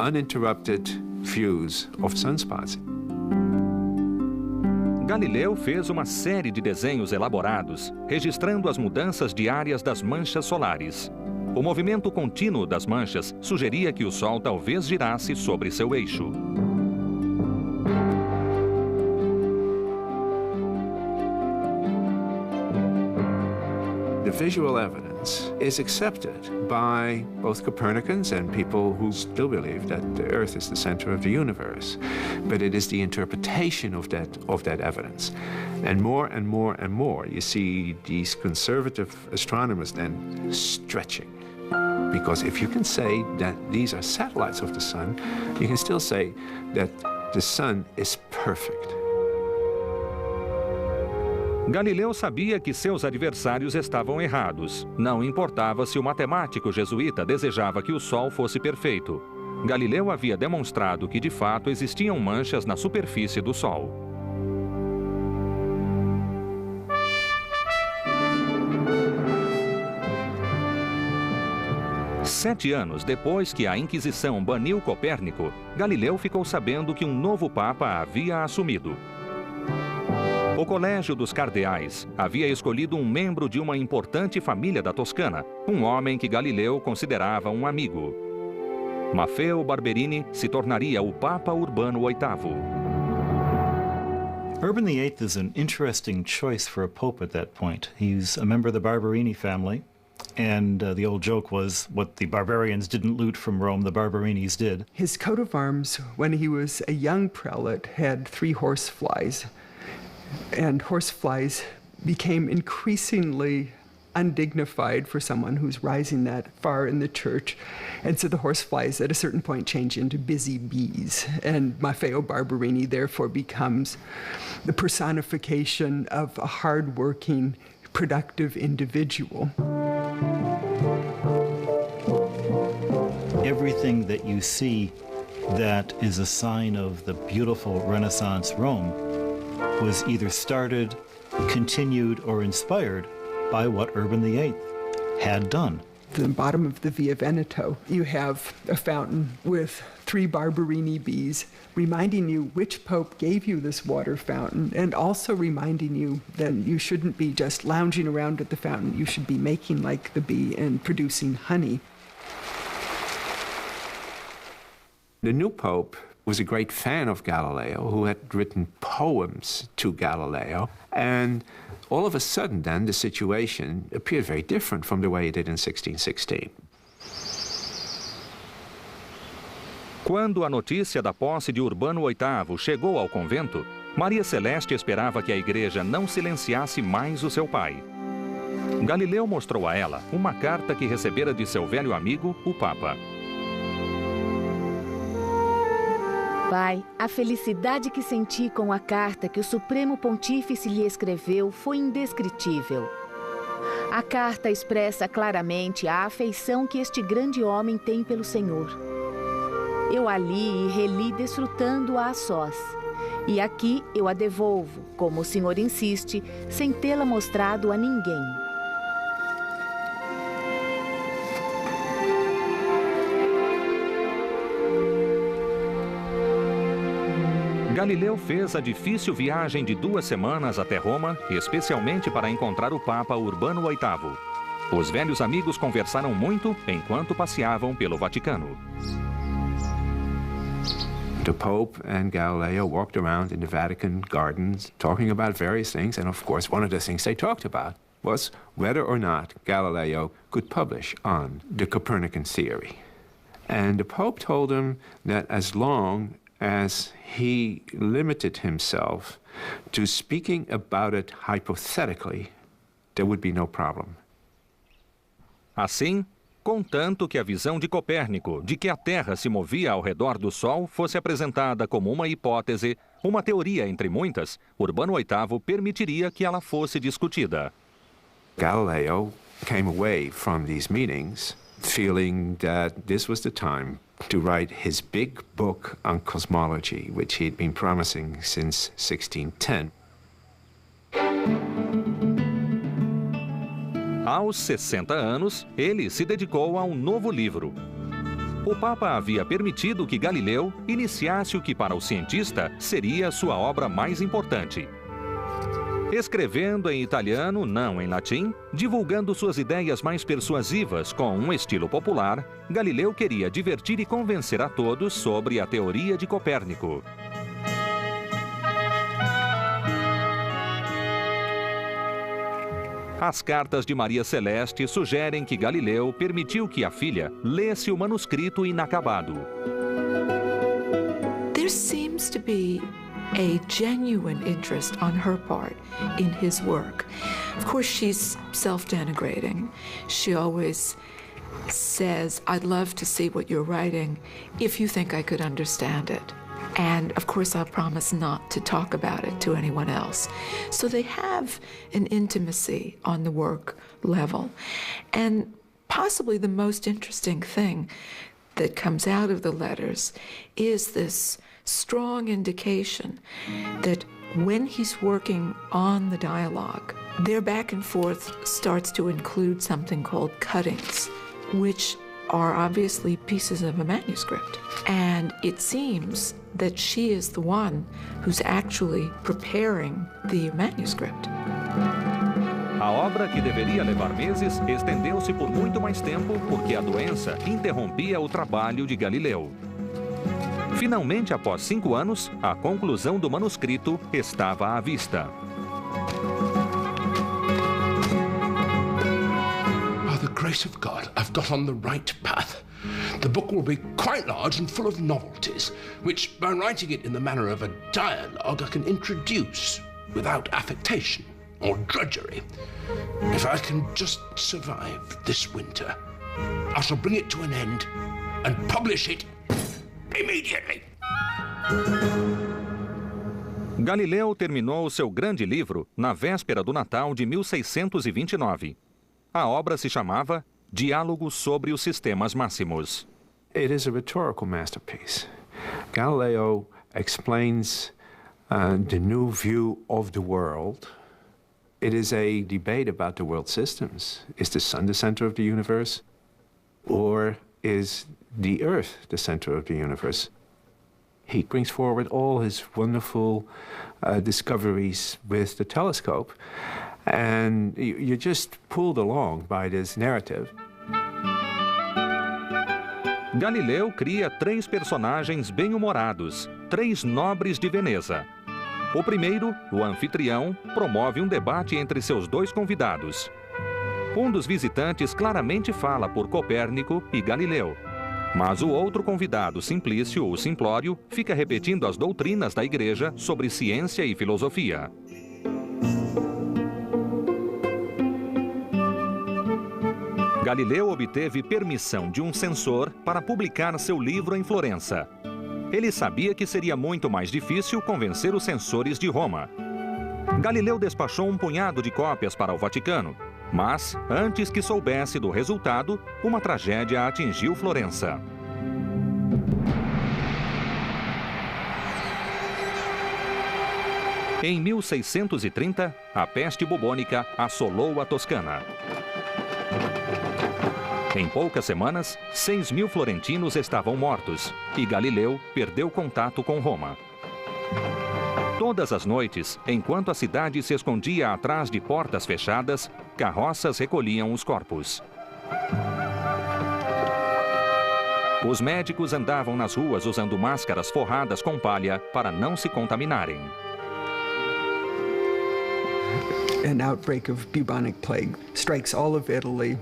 uninterrupted views of sunspots. Galileu fez uma série de desenhos elaborados, registrando as mudanças diárias das manchas solares. O movimento contínuo das manchas sugeria que o Sol talvez girasse sobre seu eixo. The visual evidence is accepted by both Copernicans and people who still believe that the Earth is the center of the universe. But it is the interpretation of that evidence. And more, you see these conservative astronomers then stretching. Because if you can say that these are satellites of the sun, you can still say that the sun is perfect. Galileu sabia que seus adversários estavam errados. Não importava se o matemático jesuíta desejava que o Sol fosse perfeito. Galileu havia demonstrado que, de fato, existiam manchas na superfície do Sol. Sete anos depois que a Inquisição baniu Copérnico, Galileu ficou sabendo que um novo Papa havia assumido. O Colégio dos Cardeais havia escolhido um membro de uma importante família da Toscana, um homem que Galileu considerava um amigo. Maffeo Barberini se tornaria o Papa Urbano VIII. Urban VIII is an interesting choice for a pope at that point. He's a member of the Barberini family, and the old joke was what the barbarians didn't loot from Rome, the Barbarinis did. His coat of arms, when he was a young prelate, had 3 horseflies. And horseflies became increasingly undignified for someone who's rising that far in the church. And so the horseflies at a certain point change into busy bees. And Maffeo Barberini therefore becomes the personification of a hardworking, productive individual. Everything that you see that is a sign of the beautiful Renaissance Rome was either started, continued, or inspired by what Urban VIII had done. At the bottom of the Via Veneto, you have a fountain with 3 Barberini bees, reminding you which pope gave you this water fountain, and also reminding you that you shouldn't be just lounging around at the fountain. You should be making like the bee and producing honey. The new pope was a great fan of Galileo, who had written poems to Galileo, and all of a sudden then the situation appeared very different from the way it did in 1616. Quando a notícia da posse de Urbano VIII chegou ao convento, Maria Celeste esperava que a igreja não silenciasse mais o seu pai. Galileu mostrou a ela uma carta que recebera de seu velho amigo, o Papa. Pai, a felicidade que senti com a carta que o Supremo Pontífice lhe escreveu foi indescritível. A carta expressa claramente a afeição que este grande homem tem pelo Senhor. Eu a li e reli desfrutando-a a sós. E aqui eu a devolvo, como o senhor insiste, sem tê-la mostrado a ninguém. Galileu fez a difícil viagem de 2 semanas até Roma, especialmente para encontrar o Papa Urbano VIII. Os velhos amigos conversaram muito enquanto passeavam pelo Vaticano. The Pope and Galileo walked around in the Vatican gardens talking about various things, and of course one of the things they talked about was whether or not Galileo could publish on the Copernican theory. And the Pope told him that as long as he limited himself to speaking about it hypothetically, there would be no problem. Assim, contanto que a visão de Copérnico de que a Terra se movia ao redor do Sol fosse apresentada como uma hipótese, uma teoria entre muitas, Urbano VIII permitiria que ela fosse discutida. Galileo came away from these meetings feeling that this was the time to write his big book on cosmology, which he'd been promising since 1610. Aos 60 anos, ele se dedicou a um novo livro. O Papa havia permitido que Galileu iniciasse o que para o cientista seria sua obra mais importante. Escrevendo em italiano, não em latim, divulgando suas ideias mais persuasivas com um estilo popular, Galileu queria divertir e convencer a todos sobre a teoria de Copérnico. As cartas de Maria Celeste sugerem que Galileu permitiu que a filha lesse o manuscrito inacabado. There seems to be a genuine interest on her part in his work. Of course, she's self-denigrating. She always says, I'd love to see what you're writing if you think I could understand it. And of course, I'll promise not to talk about it to anyone else. So they have an intimacy on the work level. And possibly the most interesting thing that comes out of the letters is this strong indication that when he's working on the dialogue, their back and forth starts to include something called cuttings, which are obviously pieces of a manuscript. And it seems that she is the one who's actually preparing the manuscript. A obra, que deveria levar meses, estendeu-se por muito mais tempo porque a doença interrompia o trabalho de Galileu. Finalmente, após 5 anos, a conclusão do manuscrito estava à vista. By the grace of God, I've got on the right path. The book will be quite large and full of novelties, which, by writing it in the manner of a dialogue, I can introduce without affectation or drudgery. If I can just survive this winter, I shall bring it to an end and publish it immediately. Galileu terminou seu grande livro na véspera do Natal de 1629. A obra se chamava Diálogos sobre os Sistemas Máximos. It is a rhetorical masterpiece. Galileo explains the new view of the world. It is a debate about the world systems. Is the sun the center of the universe? Or is the earth the center of the universe? He brings forward all his wonderful discoveries with the telescope, and you're just pulled along by this narrative. Galileu cria 3 personagens bem-humorados, 3 nobres de Veneza. O primeiro, o anfitrião, promove um debate entre seus 2 convidados. Um dos visitantes claramente fala por Copérnico e Galileu, mas o outro convidado, Simplício, o Simplório, fica repetindo as doutrinas da Igreja sobre ciência e filosofia. Galileu obteve permissão de um censor para publicar seu livro em Florença. Ele sabia que seria muito mais difícil convencer os censores de Roma. Galileu despachou um punhado de cópias para o Vaticano, mas, antes que soubesse do resultado, uma tragédia atingiu Florença. Em 1630, a peste bubônica assolou a Toscana. Em poucas semanas, 6.000 florentinos estavam mortos e Galileu perdeu contato com Roma. Todas as noites, enquanto a cidade se escondia atrás de portas fechadas, carroças recolhiam os corpos. Os médicos andavam nas ruas usando máscaras forradas com palha para não se contaminarem. An outbreak of bubonic plague strikes all of Italy,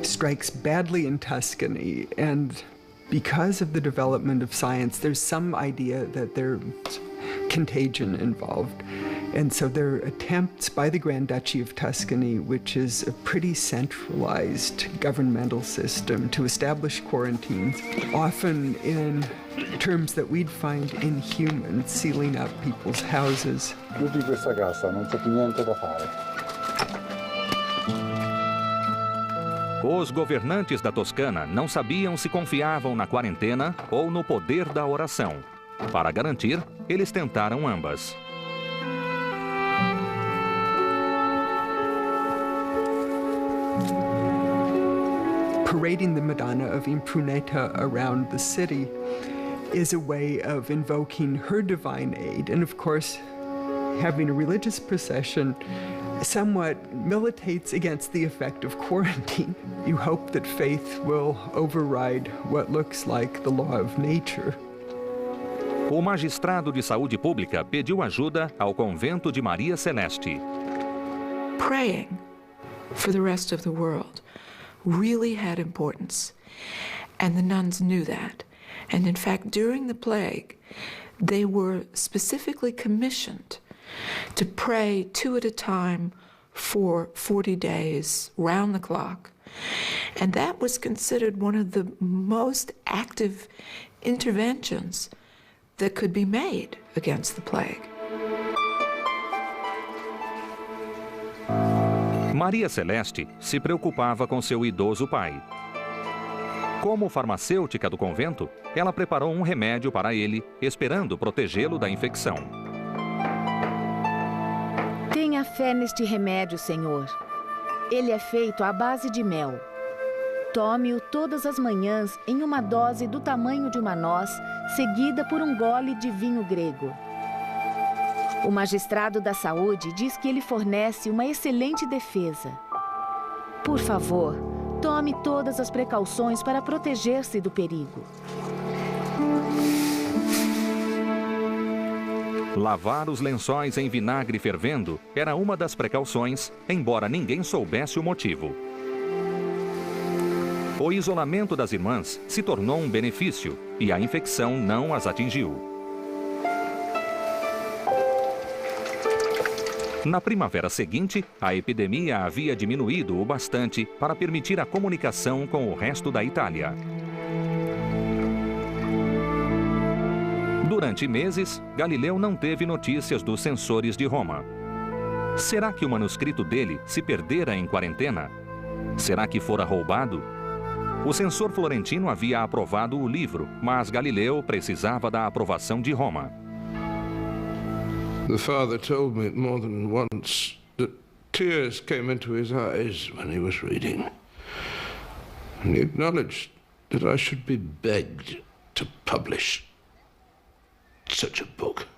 strikes badly in Tuscany, and because of the development of science, there's some idea that there's contagion involved. And so there are attempts by the Grand Duchy of Tuscany, which is a pretty centralized governmental system, to establish quarantines, often in terms that we'd find inhuman, sealing up people's houses. Chiudi questa casa, non c'è più niente da fare. Os governantes da Toscana não sabiam se confiavam na quarentena ou no poder da oração. Para garantir, eles tentaram ambas. Parading the Madonna of Impruneta around the city is a way of invoking her divine aid. And of course, having a religious procession somewhat militates against the effect of quarantine. You hope that faith will override what looks like the law of nature. O magistrado de saúde pública pediu ajuda ao convento de Maria Celeste. Praying for the rest of the world really had importance, and the nuns knew that. And in fact, during the plague, they were specifically commissioned to pray 2 at a time for 40 days, round the clock. And that was considered one of the most active interventions that could be made against the plague. Maria Celeste se preocupava com seu idoso pai. Como farmacêutica do convento, ela preparou um remédio para ele, esperando protegê-lo da infecção. Tenha fé neste remédio, Senhor. Ele é feito à base de mel. Tome-o todas as manhãs em uma dose do tamanho de uma noz, seguida por um gole de vinho grego. O magistrado da saúde diz que ele fornece uma excelente defesa. Por favor, tome todas as precauções para proteger-se do perigo. Lavar os lençóis em vinagre fervendo era uma das precauções, embora ninguém soubesse o motivo. O isolamento das irmãs se tornou um benefício e a infecção não as atingiu. Na primavera seguinte, a epidemia havia diminuído o bastante para permitir a comunicação com o resto da Itália. Durante meses, Galileu não teve notícias dos censores de Roma. Será que o manuscrito dele se perdera em quarentena? Será que fora roubado? O censor florentino havia aprovado o livro, mas Galileu precisava da aprovação de Roma. The father told me more than once that tears came into his eyes when he was reading. And he acknowledged that I should be begged to publish such a book.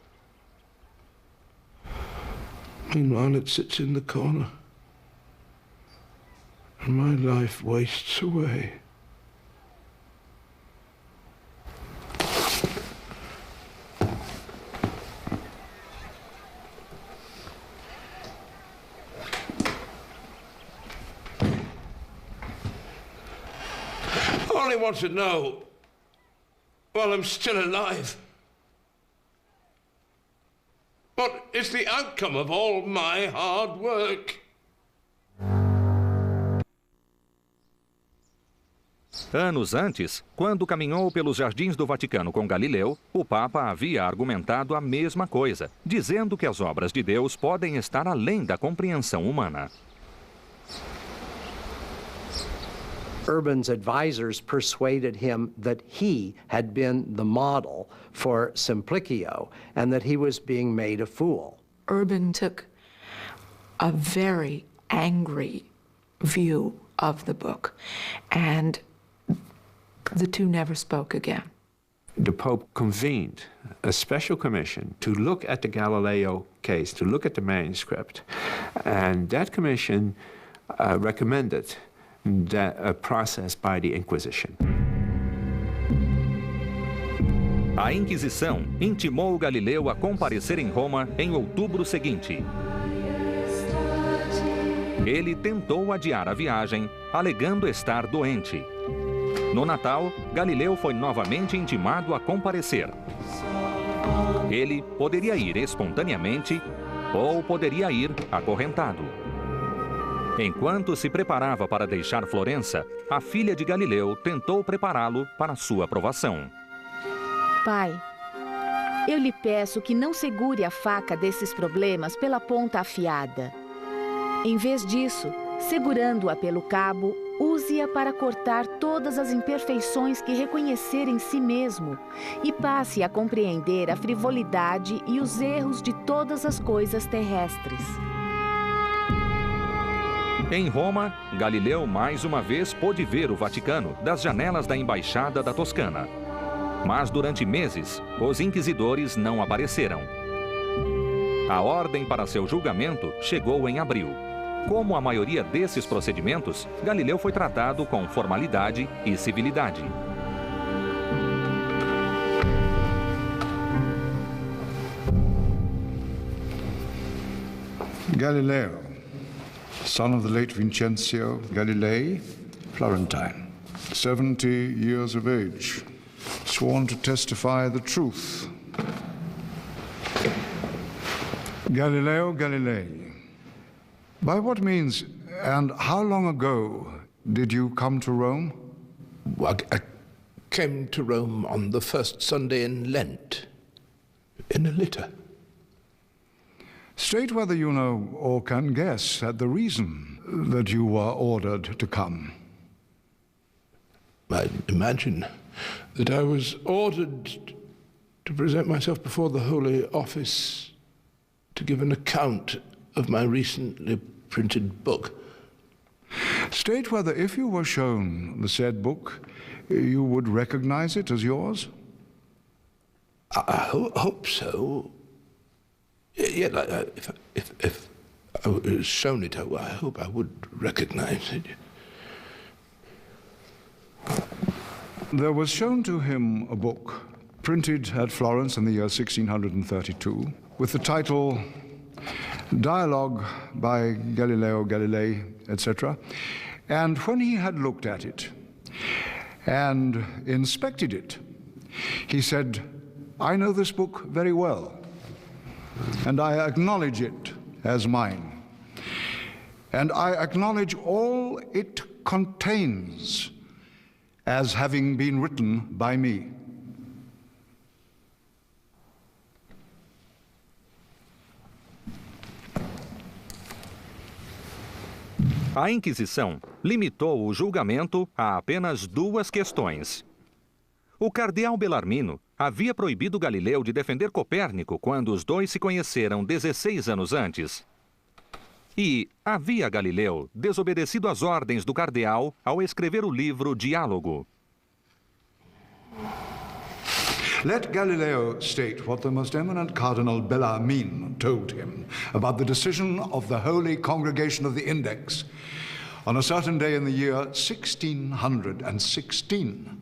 Meanwhile, it sits in the corner, and my life wastes away. I want to know, while I'm still alive, what is the outcome of all my hard work? Anos antes, quando caminhou pelos jardins do Vaticano com Galileu, o Papa havia argumentado a mesma coisa, dizendo que as obras de Deus podem estar além da compreensão humana. Urban's advisors persuaded him that he had been the model for Simplicio and that he was being made a fool. Urban took a very angry view of the book, and the two never spoke again. The Pope convened a special commission to look at the Galileo case, to look at the manuscript, and that commission recommended a process by the Inquisition. A Inquisição intimou Galileu a comparecer em Roma em outubro seguinte. Ele tentou adiar a viagem, alegando estar doente. No Natal, Galileu foi novamente intimado a comparecer. Ele poderia ir espontaneamente ou poderia ir acorrentado. Enquanto se preparava para deixar Florença, a filha de Galileu tentou prepará-lo para sua aprovação. Pai, eu lhe peço que não segure a faca desses problemas pela ponta afiada. Em vez disso, segurando-a pelo cabo, use-a para cortar todas as imperfeições que reconhecer em si mesmo e passe a compreender a frivolidade e os erros de todas as coisas terrestres. Em Roma, Galileu mais uma vez pôde ver o Vaticano das janelas da Embaixada da Toscana. Mas durante meses, os inquisidores não apareceram. A ordem para seu julgamento chegou em abril. Como a maioria desses procedimentos, Galileu foi tratado com formalidade e civilidade. Galileo, son of the late Vincenzo Galilei, Florentine, 70 years of age, sworn to testify the truth. Galileo Galilei, by what means and how long ago did you come to Rome? I came to Rome on the first Sunday in Lent, in a litter. State whether you know or can guess at the reason that you were ordered to come. I imagine that I was ordered to present myself before the Holy Office to give an account of my recently printed book. State whether, if you were shown the said book, you would recognize it as yours? I hope so. Yeah, if I was shown it, I hope I would recognize it. There was shown to him a book printed at Florence in the year 1632 with the title Dialogue by Galileo Galilei, etc. And when he had looked at it and inspected it, he said, "I know this book very well, and I acknowledge it as mine. And I acknowledge all it contains as having been written by me." A Inquisição limitou o julgamento a apenas duas questões. O cardeal Bellarmino havia proibido Galileu de defender Copérnico quando os dois se conheceram 16 anos antes. E havia Galileu desobedecido às ordens do cardeal ao escrever o livro Diálogo. Let Galileo state what the most eminent Cardinal Bellarmine told him about the decision of the Holy Congregation of the Index on a certain day in the year 1616.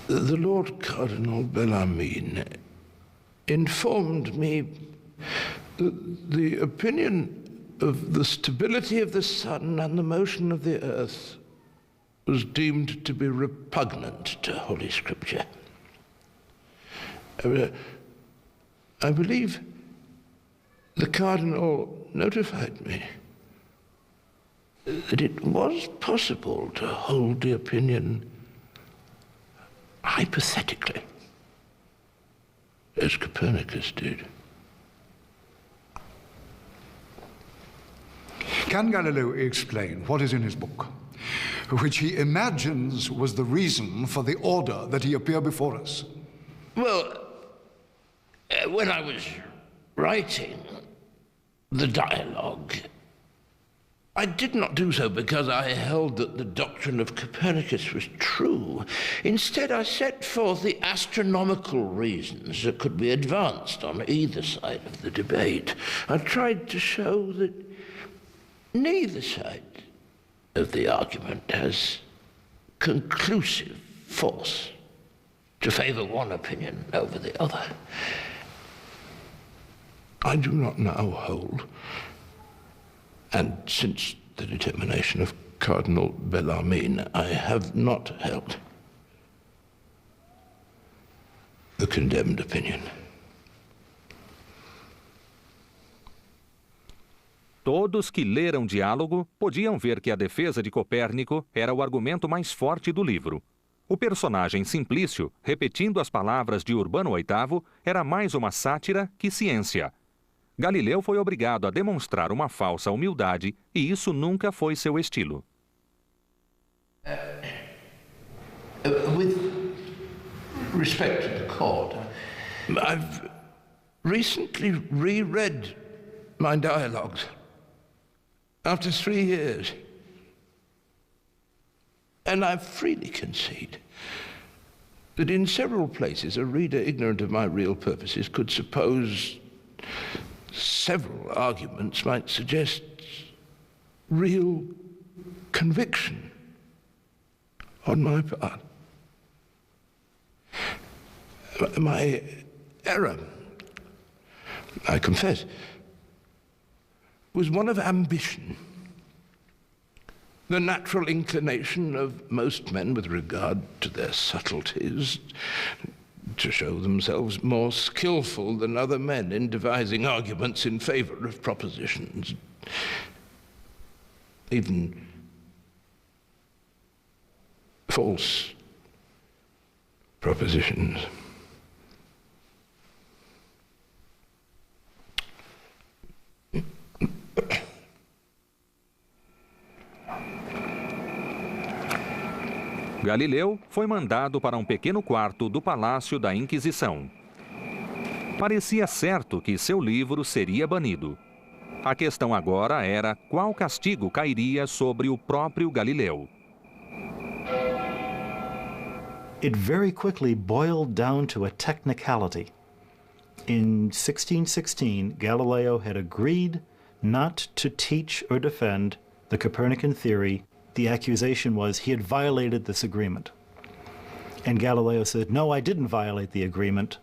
The Lord Cardinal Bellarmine informed me that the opinion of the stability of the sun and the motion of the earth was deemed to be repugnant to Holy Scripture. I believe the Cardinal notified me that it was possible to hold the opinion hypothetically, as Copernicus did. Can Galileo explain what is in his book, which he imagines was the reason for the order that he appear before us? Well, When I was writing the dialogue, I did not do so because I held that the doctrine of Copernicus was true. Instead, I set forth the astronomical reasons that could be advanced on either side of the debate. I tried to show that neither side of the argument has conclusive force to favor one opinion over the other. I do not now hold, and since the determination of Cardinal Bellarmine, I have not held the condemned opinion. Todos que leram Diálogo podiam ver que a defesa de Copérnico era o argumento mais forte do livro. O personagem Simplício, repetindo as palavras de Urbano VIII, era mais uma sátira que ciência. Galileu foi obrigado a demonstrar uma falsa humildade e isso nunca foi seu estilo. With respect to the court, I've recently reread my dialogues after 3 years. And I freely concede that in several places a reader ignorant of my real purposes could suppose several arguments might suggest real conviction on my part. My error, I confess, was one of ambition. The natural inclination of most men with regard to their subtleties to show themselves more skillful than other men in devising arguments in favor of propositions, even false propositions. Galileu foi mandado para um pequeno quarto do Palácio da Inquisição. Parecia certo que seu livro seria banido. A questão agora era qual castigo cairia sobre o próprio Galileu. It very quickly boiled down to a technicality. In 1616, Galileo had agreed not to teach or defend the Copernican theory. The accusation was he had violated this agreement. And Galileo said, no, I didn't violate the agreement.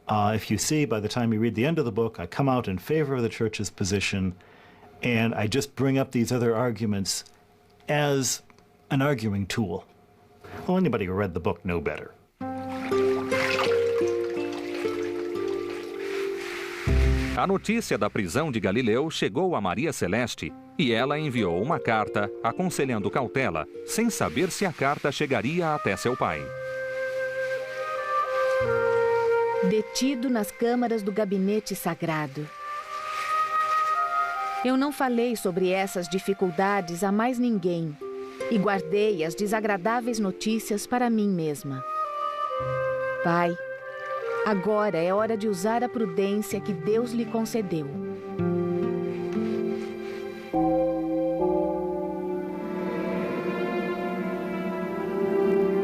If you see, by the time you read the end of the book, I come out in favor of the church's position, and I just bring up these other arguments as an arguing tool. Well, anybody who read the book knew better. A notícia da prisão de Galileu chegou a Maria Celeste e ela enviou uma carta aconselhando cautela, sem saber se a carta chegaria até seu pai. Detido nas câmaras do gabinete sagrado. Eu não falei sobre essas dificuldades a mais ninguém e guardei as desagradáveis notícias para mim mesma. Pai, agora é hora de usar a prudência que Deus lhe concedeu.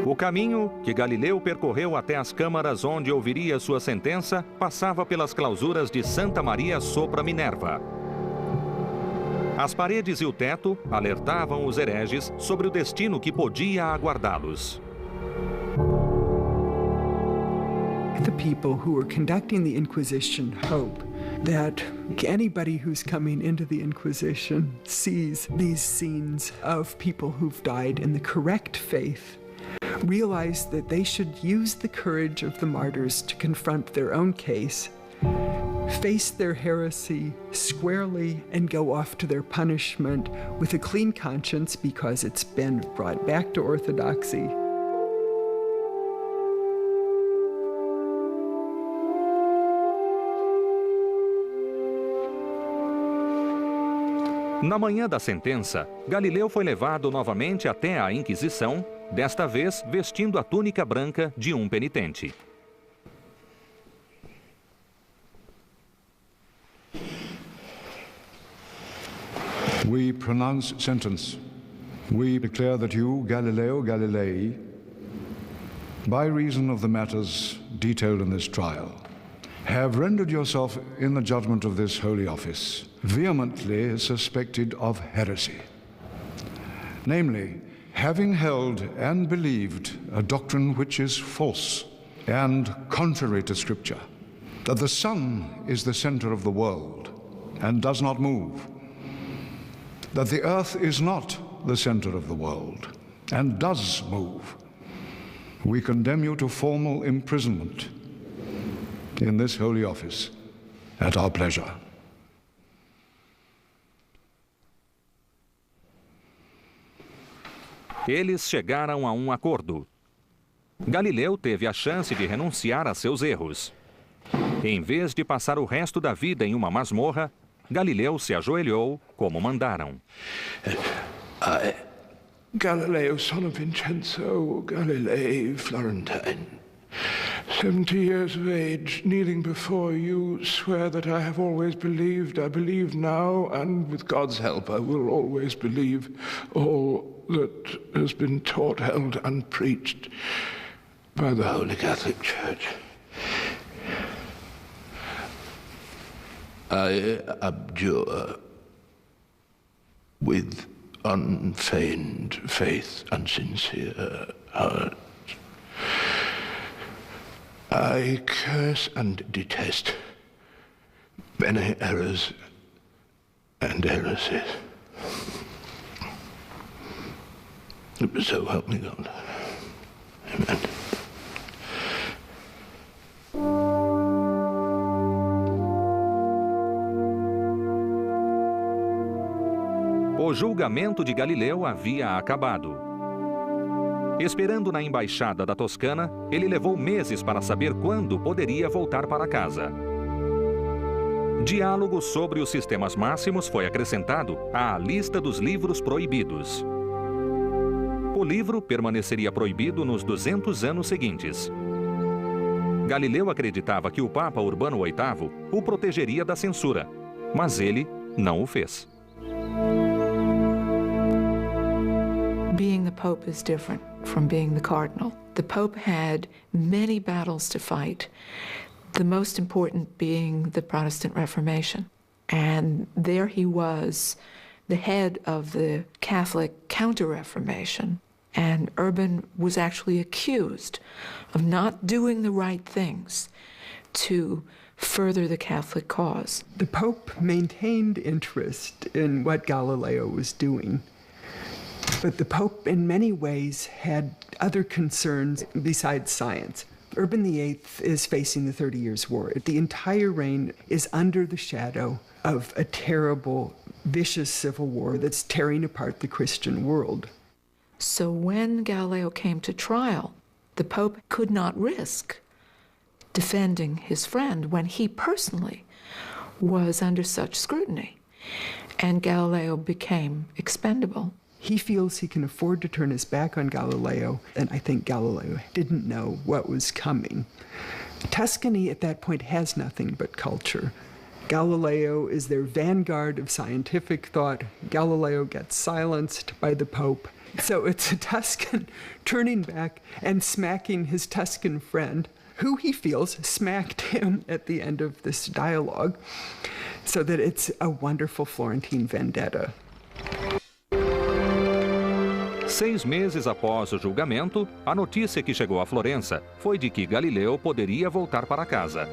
O caminho que Galileu percorreu até as câmaras onde ouviria sua sentença passava pelas clausuras de Santa Maria sopra Minerva. As paredes e o teto alertavam os hereges sobre o destino que podia aguardá-los. The people who were conducting the Inquisition hope that anybody who's coming into the Inquisition sees these scenes of people who've died in the correct faith, realize that they should use the courage of the martyrs to confront their own case, face their heresy squarely, and go off to their punishment with a clean conscience because it's been brought back to orthodoxy. Na manhã da sentença, Galileu foi levado novamente até a Inquisição, desta vez vestindo a túnica branca de um penitente. we pronounce sentence. We declare that you, Galileo Galilei, by reason of the matters detailed in this trial, have rendered yourself in the judgment of this holy office vehemently suspected of heresy. Namely, having held and believed a doctrine which is false and contrary to Scripture, that the sun is the center of the world and does not move, that the earth is not the center of the world and does move, we condemn you to formal imprisonment in this holy office at our pleasure. Eles chegaram a um acordo. Galileu teve a chance de renunciar a seus erros. Em vez de passar o resto da vida em uma masmorra, Galileu se ajoelhou como mandaram. Galileo, son of Vincenzo Galilei, Florentine, 70 years of age, kneeling before you, swear that I have always believed, I believe now, and with God's help I will always believe all that has been taught, held, and preached by the Holy Catholic Church. I abjure with unfeigned faith and sincere heart. I curse and detest many errors and heresies. So help me God. Amen. O julgamento de Galileu havia acabado. Esperando na embaixada da Toscana, ele levou meses para saber quando poderia voltar para casa. Diálogo sobre os sistemas máximos foi acrescentado à lista dos livros proibidos. O livro permaneceria proibido nos 200 anos seguintes. Galileu acreditava que o Papa Urbano VIII o protegeria da censura, mas ele não o fez. Being the Pope is different from being the Cardinal. The Pope had many battles to fight, the most important being the Protestant Reformation. And there he was, the head of the Catholic Counter-Reformation. And Urban was actually accused of not doing the right things to further the Catholic cause. The Pope maintained interest in what Galileo was doing. But the Pope, in many ways, had other concerns besides science. Urban VIII is facing the 30 Years' War. The entire reign is under the shadow of a terrible, vicious civil war that's tearing apart the Christian world. So when Galileo came to trial, the Pope could not risk defending his friend when he personally was under such scrutiny, and Galileo became expendable. He feels he can afford to turn his back on Galileo, and I think Galileo didn't know what was coming. Tuscany at that point has nothing but culture. Galileo is their vanguard of scientific thought. Galileo gets silenced by the Pope. So it's a Tuscan turning back and smacking his Tuscan friend, who he feels smacked him at the end of this dialogue, so that it's a wonderful Florentine vendetta. 6 meses após o julgamento, a notícia que chegou a Florença foi de que Galileu poderia voltar para casa.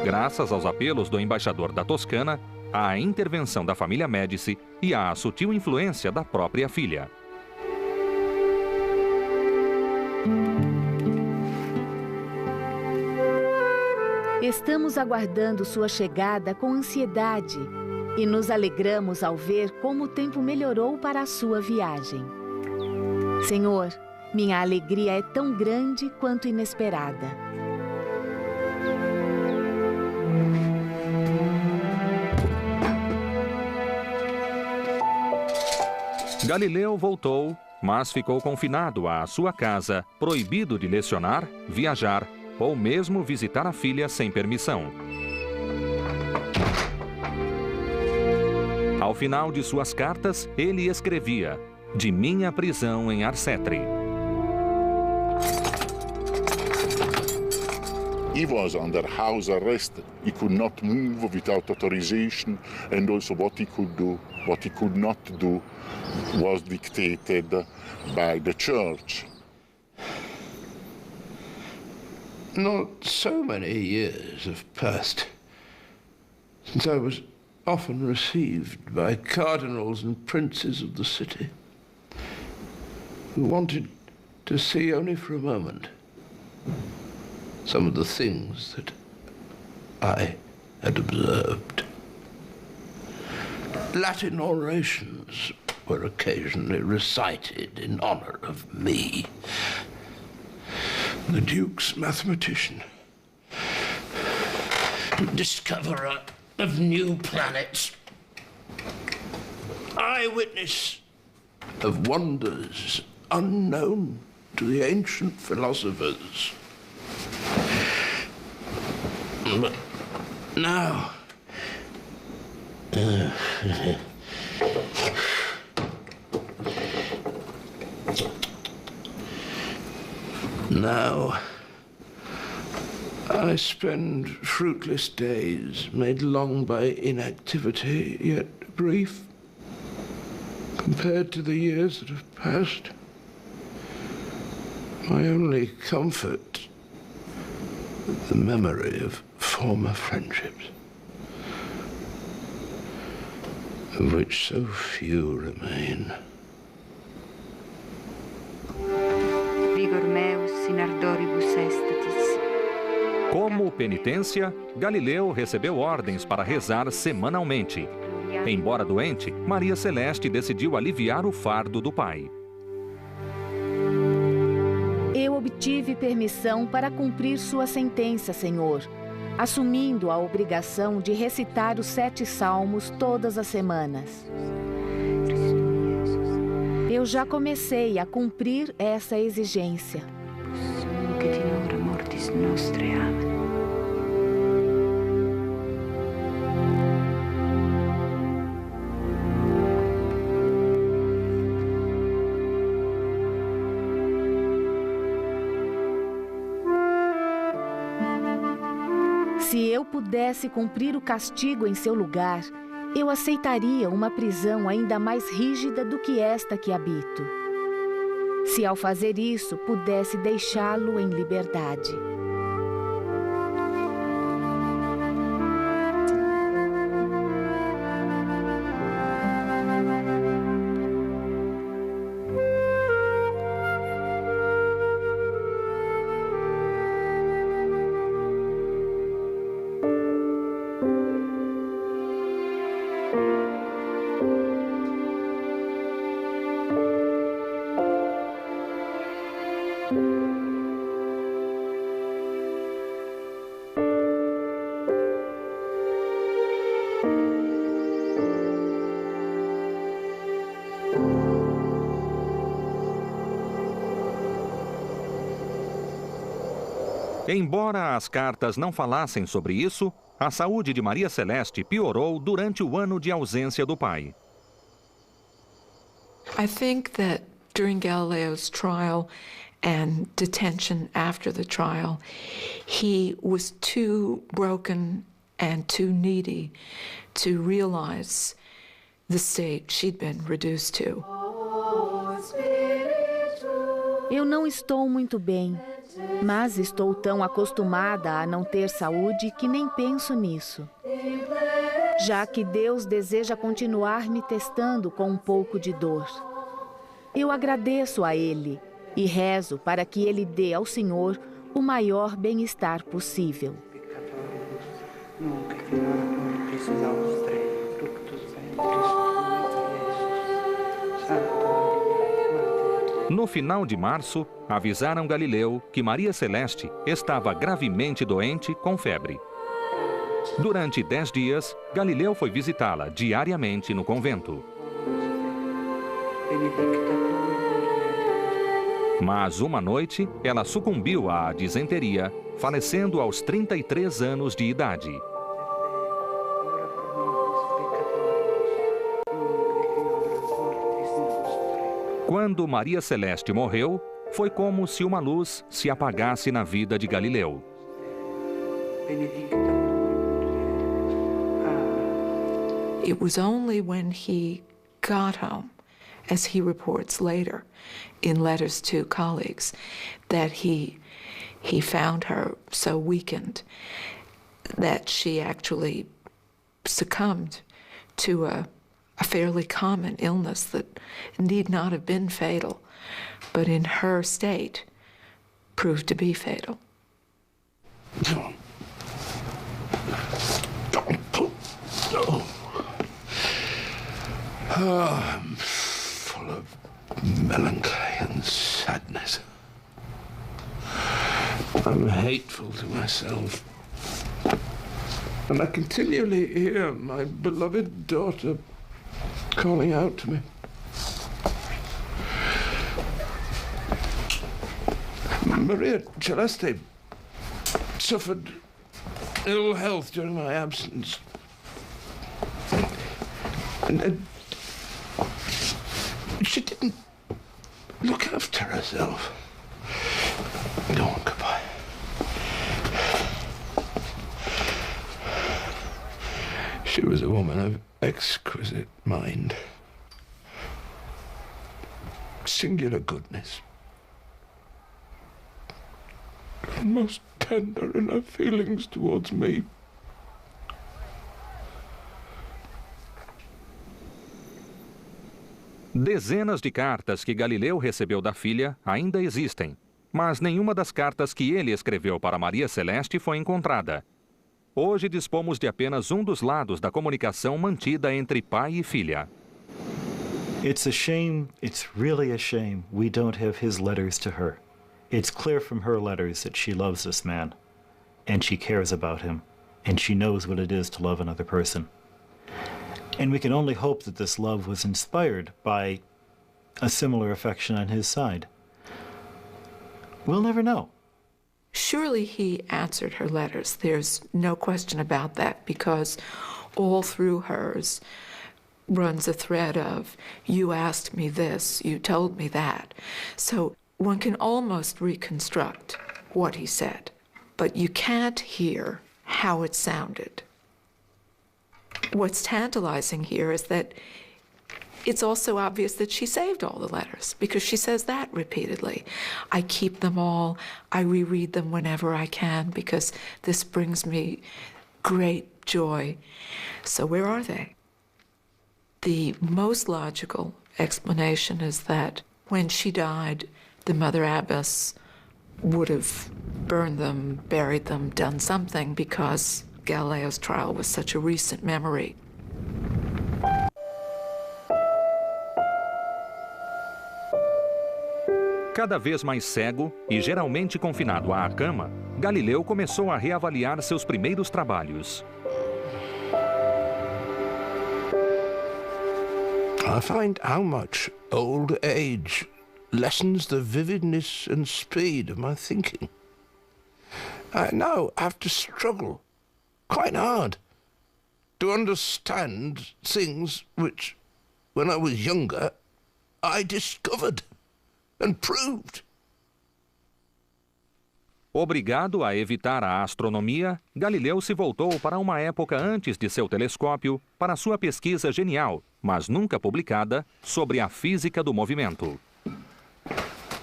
Graças aos apelos do embaixador da Toscana, à intervenção da família Médici e à sutil influência da própria filha. Estamos aguardando sua chegada com ansiedade e nos alegramos ao ver como o tempo melhorou para a sua viagem. Senhor, minha alegria é tão grande quanto inesperada. Galileu voltou, mas ficou confinado à sua casa, proibido de lecionar, viajar ou mesmo visitar a filha sem permissão. Ao final de suas cartas, ele escrevia: de minha prisão em Arcetri. He was under house arrest. He could not move without authorization, and also what he could do, what he could not do, was dictated by the church. Not so many years have passed since I was often received by cardinals and princes of the city who wanted to see only for a moment some of the things that I had observed. Latin orations were occasionally recited in honor of me, the Duke's mathematician, discoverer of new planets, eyewitness of wonders unknown to the ancient philosophers. But now, now I spend fruitless days made long by inactivity, yet brief compared to the years that have passed. My only comfort, the memory of former friendships, of which so few remain. Vigor meus in ardoribus estatis. Como penitência, Galileu recebeu ordens para rezar semanalmente. Embora doente, Maria Celeste decidiu aliviar o fardo do pai. Eu obtive permissão para cumprir sua sentença, Senhor, assumindo a obrigação de recitar os 7 salmos todas as semanas. Eu já comecei a cumprir essa exigência. Se eu pudesse cumprir o castigo em seu lugar, eu aceitaria uma prisão ainda mais rígida do que esta que habito. Se ao fazer isso, pudesse deixá-lo em liberdade. Embora as cartas não falassem sobre isso, a saúde de Maria Celeste piorou durante o ano de ausência do pai. I think that during Galileo's trial and detention after the trial, he was too broken and too needy to realize the state she'd been reduced to. Eu não estou muito bem, mas estou tão acostumada a não ter saúde que nem penso nisso. Já que Deus deseja continuar me testando com um pouco de dor. Eu agradeço a Ele e rezo para que Ele dê ao Senhor o maior bem-estar possível. No final de março, avisaram Galileu que Maria Celeste estava gravemente doente com febre. Durante 10 dias, Galileu foi visitá-la diariamente no convento. Mas uma noite, ela sucumbiu à disenteria, falecendo aos 33 anos de idade. Quando Maria Celeste morreu, foi como se uma luz se apagasse na vida de Galileu. It was only when he got home, as he reports later in letters to colleagues, that he found her so weakened that she actually succumbed to a fairly common illness that need not have been fatal, but in her state proved to be fatal. Oh, I'm full of melancholy and sadness. I'm hateful to myself. And I continually hear my beloved daughter calling out to me. Maria Celeste suffered ill health during my absence. And she didn't look after herself. Go on, goodbye. She was a woman of exquisite mind, singular goodness, and most tender in her feelings towards me. Dezenas de cartas que Galileu recebeu da filha ainda existem, mas nenhuma das cartas que ele escreveu para Maria Celeste foi encontrada. Hoje dispomos de apenas um dos lados da comunicação mantida entre pai e filha. It's a shame, it's really a shame we don't have his letters to her. It's clear from her letters that she loves this man, and she cares about him, and she knows what it is to love another person. And we can only hope that this love was inspired by a similar affection on his side. We'll never know. Surely he answered her letters. There's no question about that, because all through hers runs a thread of, you asked me this, you told me that. So one can almost reconstruct what he said, but you can't hear how it sounded. What's tantalizing here is that it's also obvious that she saved all the letters, because she says that repeatedly. I keep them all. I reread them whenever I can, because this brings me great joy. So where are they? The most logical explanation is that when she died, the Mother Abbess would have burned them, buried them, done something, because Galileo's trial was such a recent memory. Cada vez mais cego e geralmente confinado à cama, Galileu começou a reavaliar seus primeiros trabalhos. I find how much old age lessens the vividness and speed of my thinking. I now have to struggle quite hard to understand things which, when I was younger, I discovered and proved. Obrigado a evitar a astronomia, Galileu se voltou para uma época antes de seu telescópio para sua pesquisa genial, mas nunca publicada, sobre a física do movimento.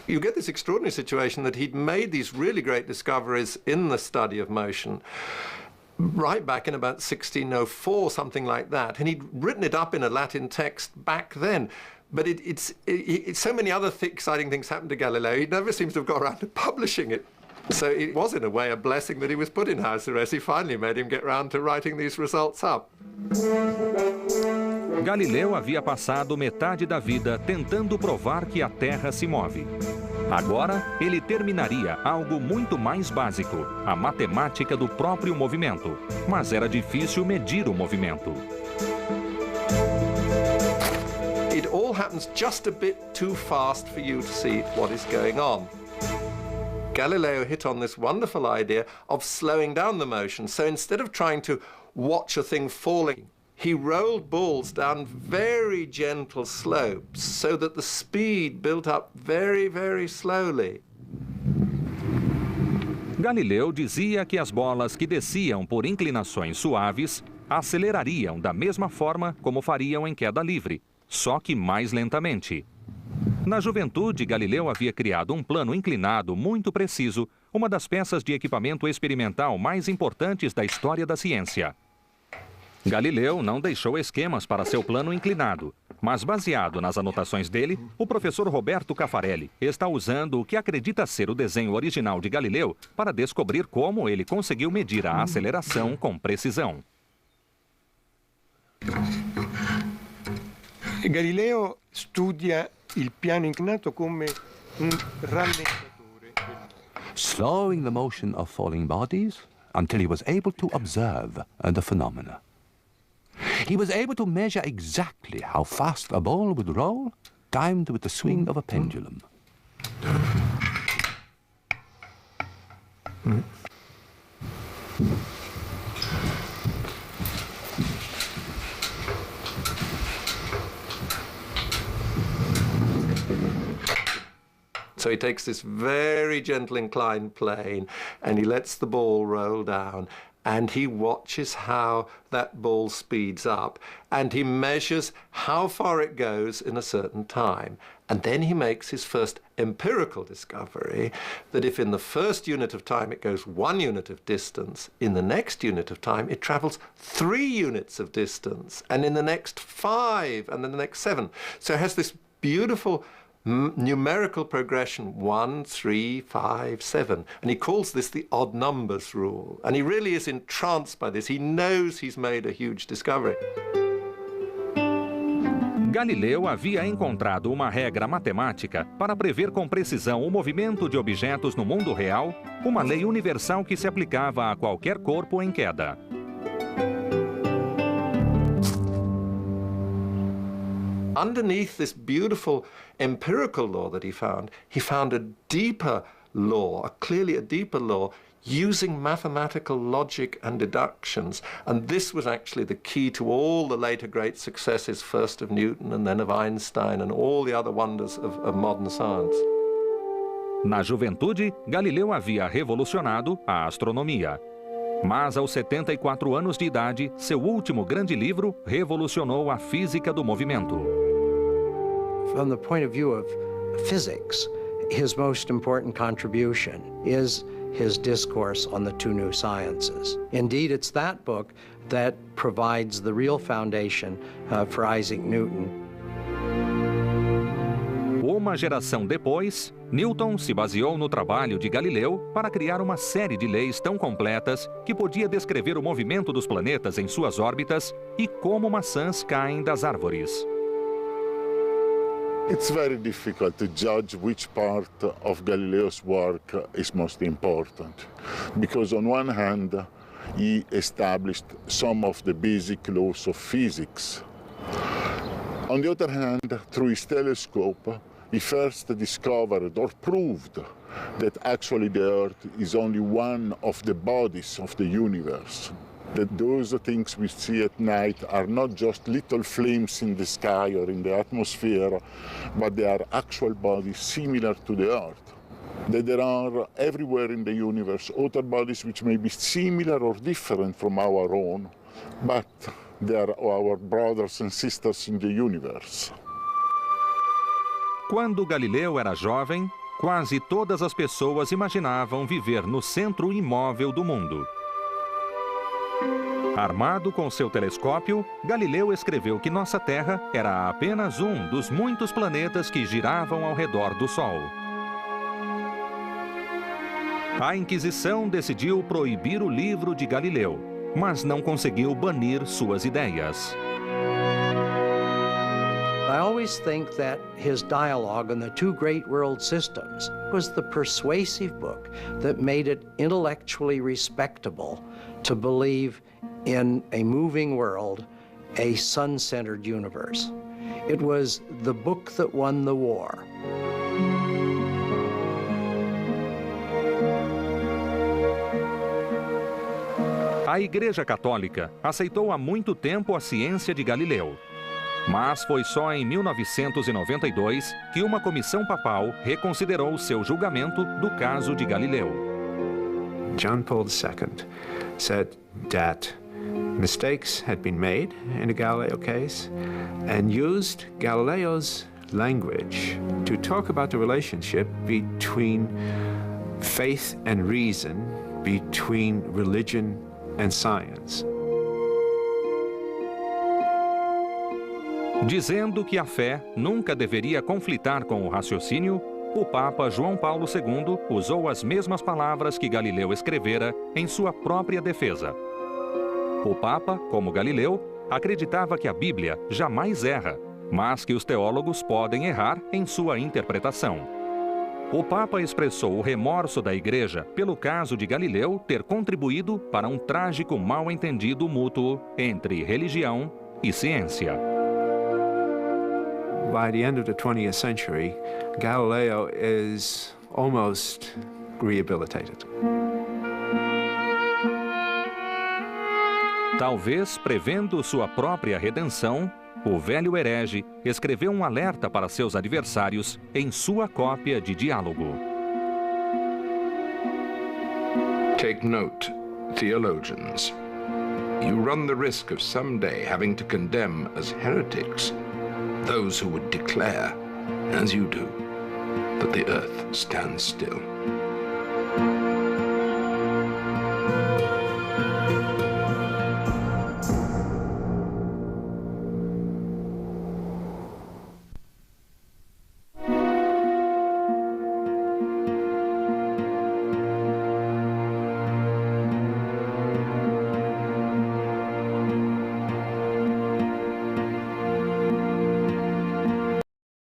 You get this extraordinary situation that he'd made these really great discoveries in the study of motion right back in about 1604, something like that, and he'd written it up in a Latin text back then. But it's so many other exciting things happened to Galileo, he never seems to have got around to publishing it. So it was, in a way, a blessing that he was put in house arrest. He finally made him get round to writing these results up. Galileu havia passado metade da vida tentando provar que a Terra se move. Agora, ele terminaria algo muito mais básico, a matemática do próprio movimento. Mas era difícil medir o movimento. It all happens just a bit too fast for you to see what is going on. Galileo hit on this wonderful idea of slowing down the motion. So instead of trying to watch a thing falling, he rolled balls down very gentle slopes so that the speed built up very, very slowly. Galileu dizia que as bolas que desciam por inclinações suaves acelerariam da mesma forma como fariam em queda livre, só que mais lentamente. Na juventude, Galileu havia criado um plano inclinado muito preciso, uma das peças de equipamento experimental mais importantes da história da ciência. Galileu não deixou esquemas para seu plano inclinado, mas baseado nas anotações dele, o professor Roberto Caffarelli está usando o que acredita ser o desenho original de Galileu para descobrir como ele conseguiu medir a aceleração com precisão. Galileo studia il piano inclinato come rallentatore. Slowing the motion of falling bodies until he was able to observe the phenomena. He was able to measure exactly how fast a ball would roll, timed with the swing of a pendulum. So he takes this very gentle inclined plane and he lets the ball roll down and he watches how that ball speeds up and he measures how far it goes in a certain time. And then he makes his first empirical discovery that if in the first unit of time it goes 1 unit of distance, in the next unit of time it travels 3 units of distance, and in the next 5, and then the next 7. So it has this beautiful numerical progression, 1, 3, 5, 7. And he calls this the odd numbers rule. And he really is entranced by this. He knows he's made a huge discovery. Galileu havia encontrado uma regra matemática para prever com precisão o movimento de objetos no mundo real, uma lei universal que se aplicava a qualquer corpo em queda. Underneath this beautiful empirical law that he found a deeper law, clearly a deeper law, using mathematical logic and deductions. And this was actually the key to all the later great successes, first of Newton and then of Einstein and all the other wonders of modern science. Na juventude, Galileu havia revolucionado a astronomia. Mas aos 74 anos de idade, seu último grande livro revolucionou a física do movimento. From the point of view of physics, his most important contribution is his discourse on the 2 new sciences. Indeed, it's that book that provides the real foundation for Isaac Newton. Uma geração depois, Newton se baseou no trabalho de Galileu para criar uma série de leis tão completas que podia descrever o movimento dos planetas em suas órbitas e como maçãs caem das árvores. It's very difficult to judge which part of Galileo's work is most important, because on one hand, he established some of the basic laws of physics. On the other hand, through his telescope, he first discovered or proved that actually the Earth is only one of the bodies of the universe. That those things we see at night are not just little flames in the sky or in the atmosphere, but they are actual bodies similar to the Earth. That there are everywhere in the universe other bodies which may be similar or different from our own, but they are our brothers and sisters in the universe. Quando Galileu era jovem, quase todas as pessoas imaginavam viver no centro imóvel do mundo. Armado com seu telescópio, Galileu escreveu que nossa Terra era apenas um dos muitos planetas que giravam ao redor do Sol. A Inquisição decidiu proibir o livro de Galileu, mas não conseguiu banir suas ideias. I always think that his dialogue on the 2 great world systems was the persuasive book that made it intellectually respectable to believe in a moving world, a sun-centered universe. It was the book that won the war. A Igreja Católica aceitou há muito tempo a ciência de Galileu. Mas foi só em 1992 que uma comissão papal reconsiderou seu julgamento do caso de Galileu. John Paul II said that mistakes had been made in the Galileo case and used Galileo's language to talk about the relationship between faith and reason, between religion and science. Dizendo que a fé nunca deveria conflitar com o raciocínio, o Papa João Paulo II usou as mesmas palavras que Galileu escrevera em sua própria defesa. O Papa, como Galileu, acreditava que a Bíblia jamais erra, mas que os teólogos podem errar em sua interpretação. O Papa expressou o remorso da Igreja pelo caso de Galileu ter contribuído para um trágico mal-entendido mútuo entre religião e ciência. By the end of the 20th century, Galileo is almost rehabilitated. Talvez prevendo sua própria redenção, o velho herege escreveu um alerta para seus adversários em sua cópia de Diálogo. Take note, theologians. You run the risk of someday having to condemn as heretics those who would declare, as you do, that the earth stands still.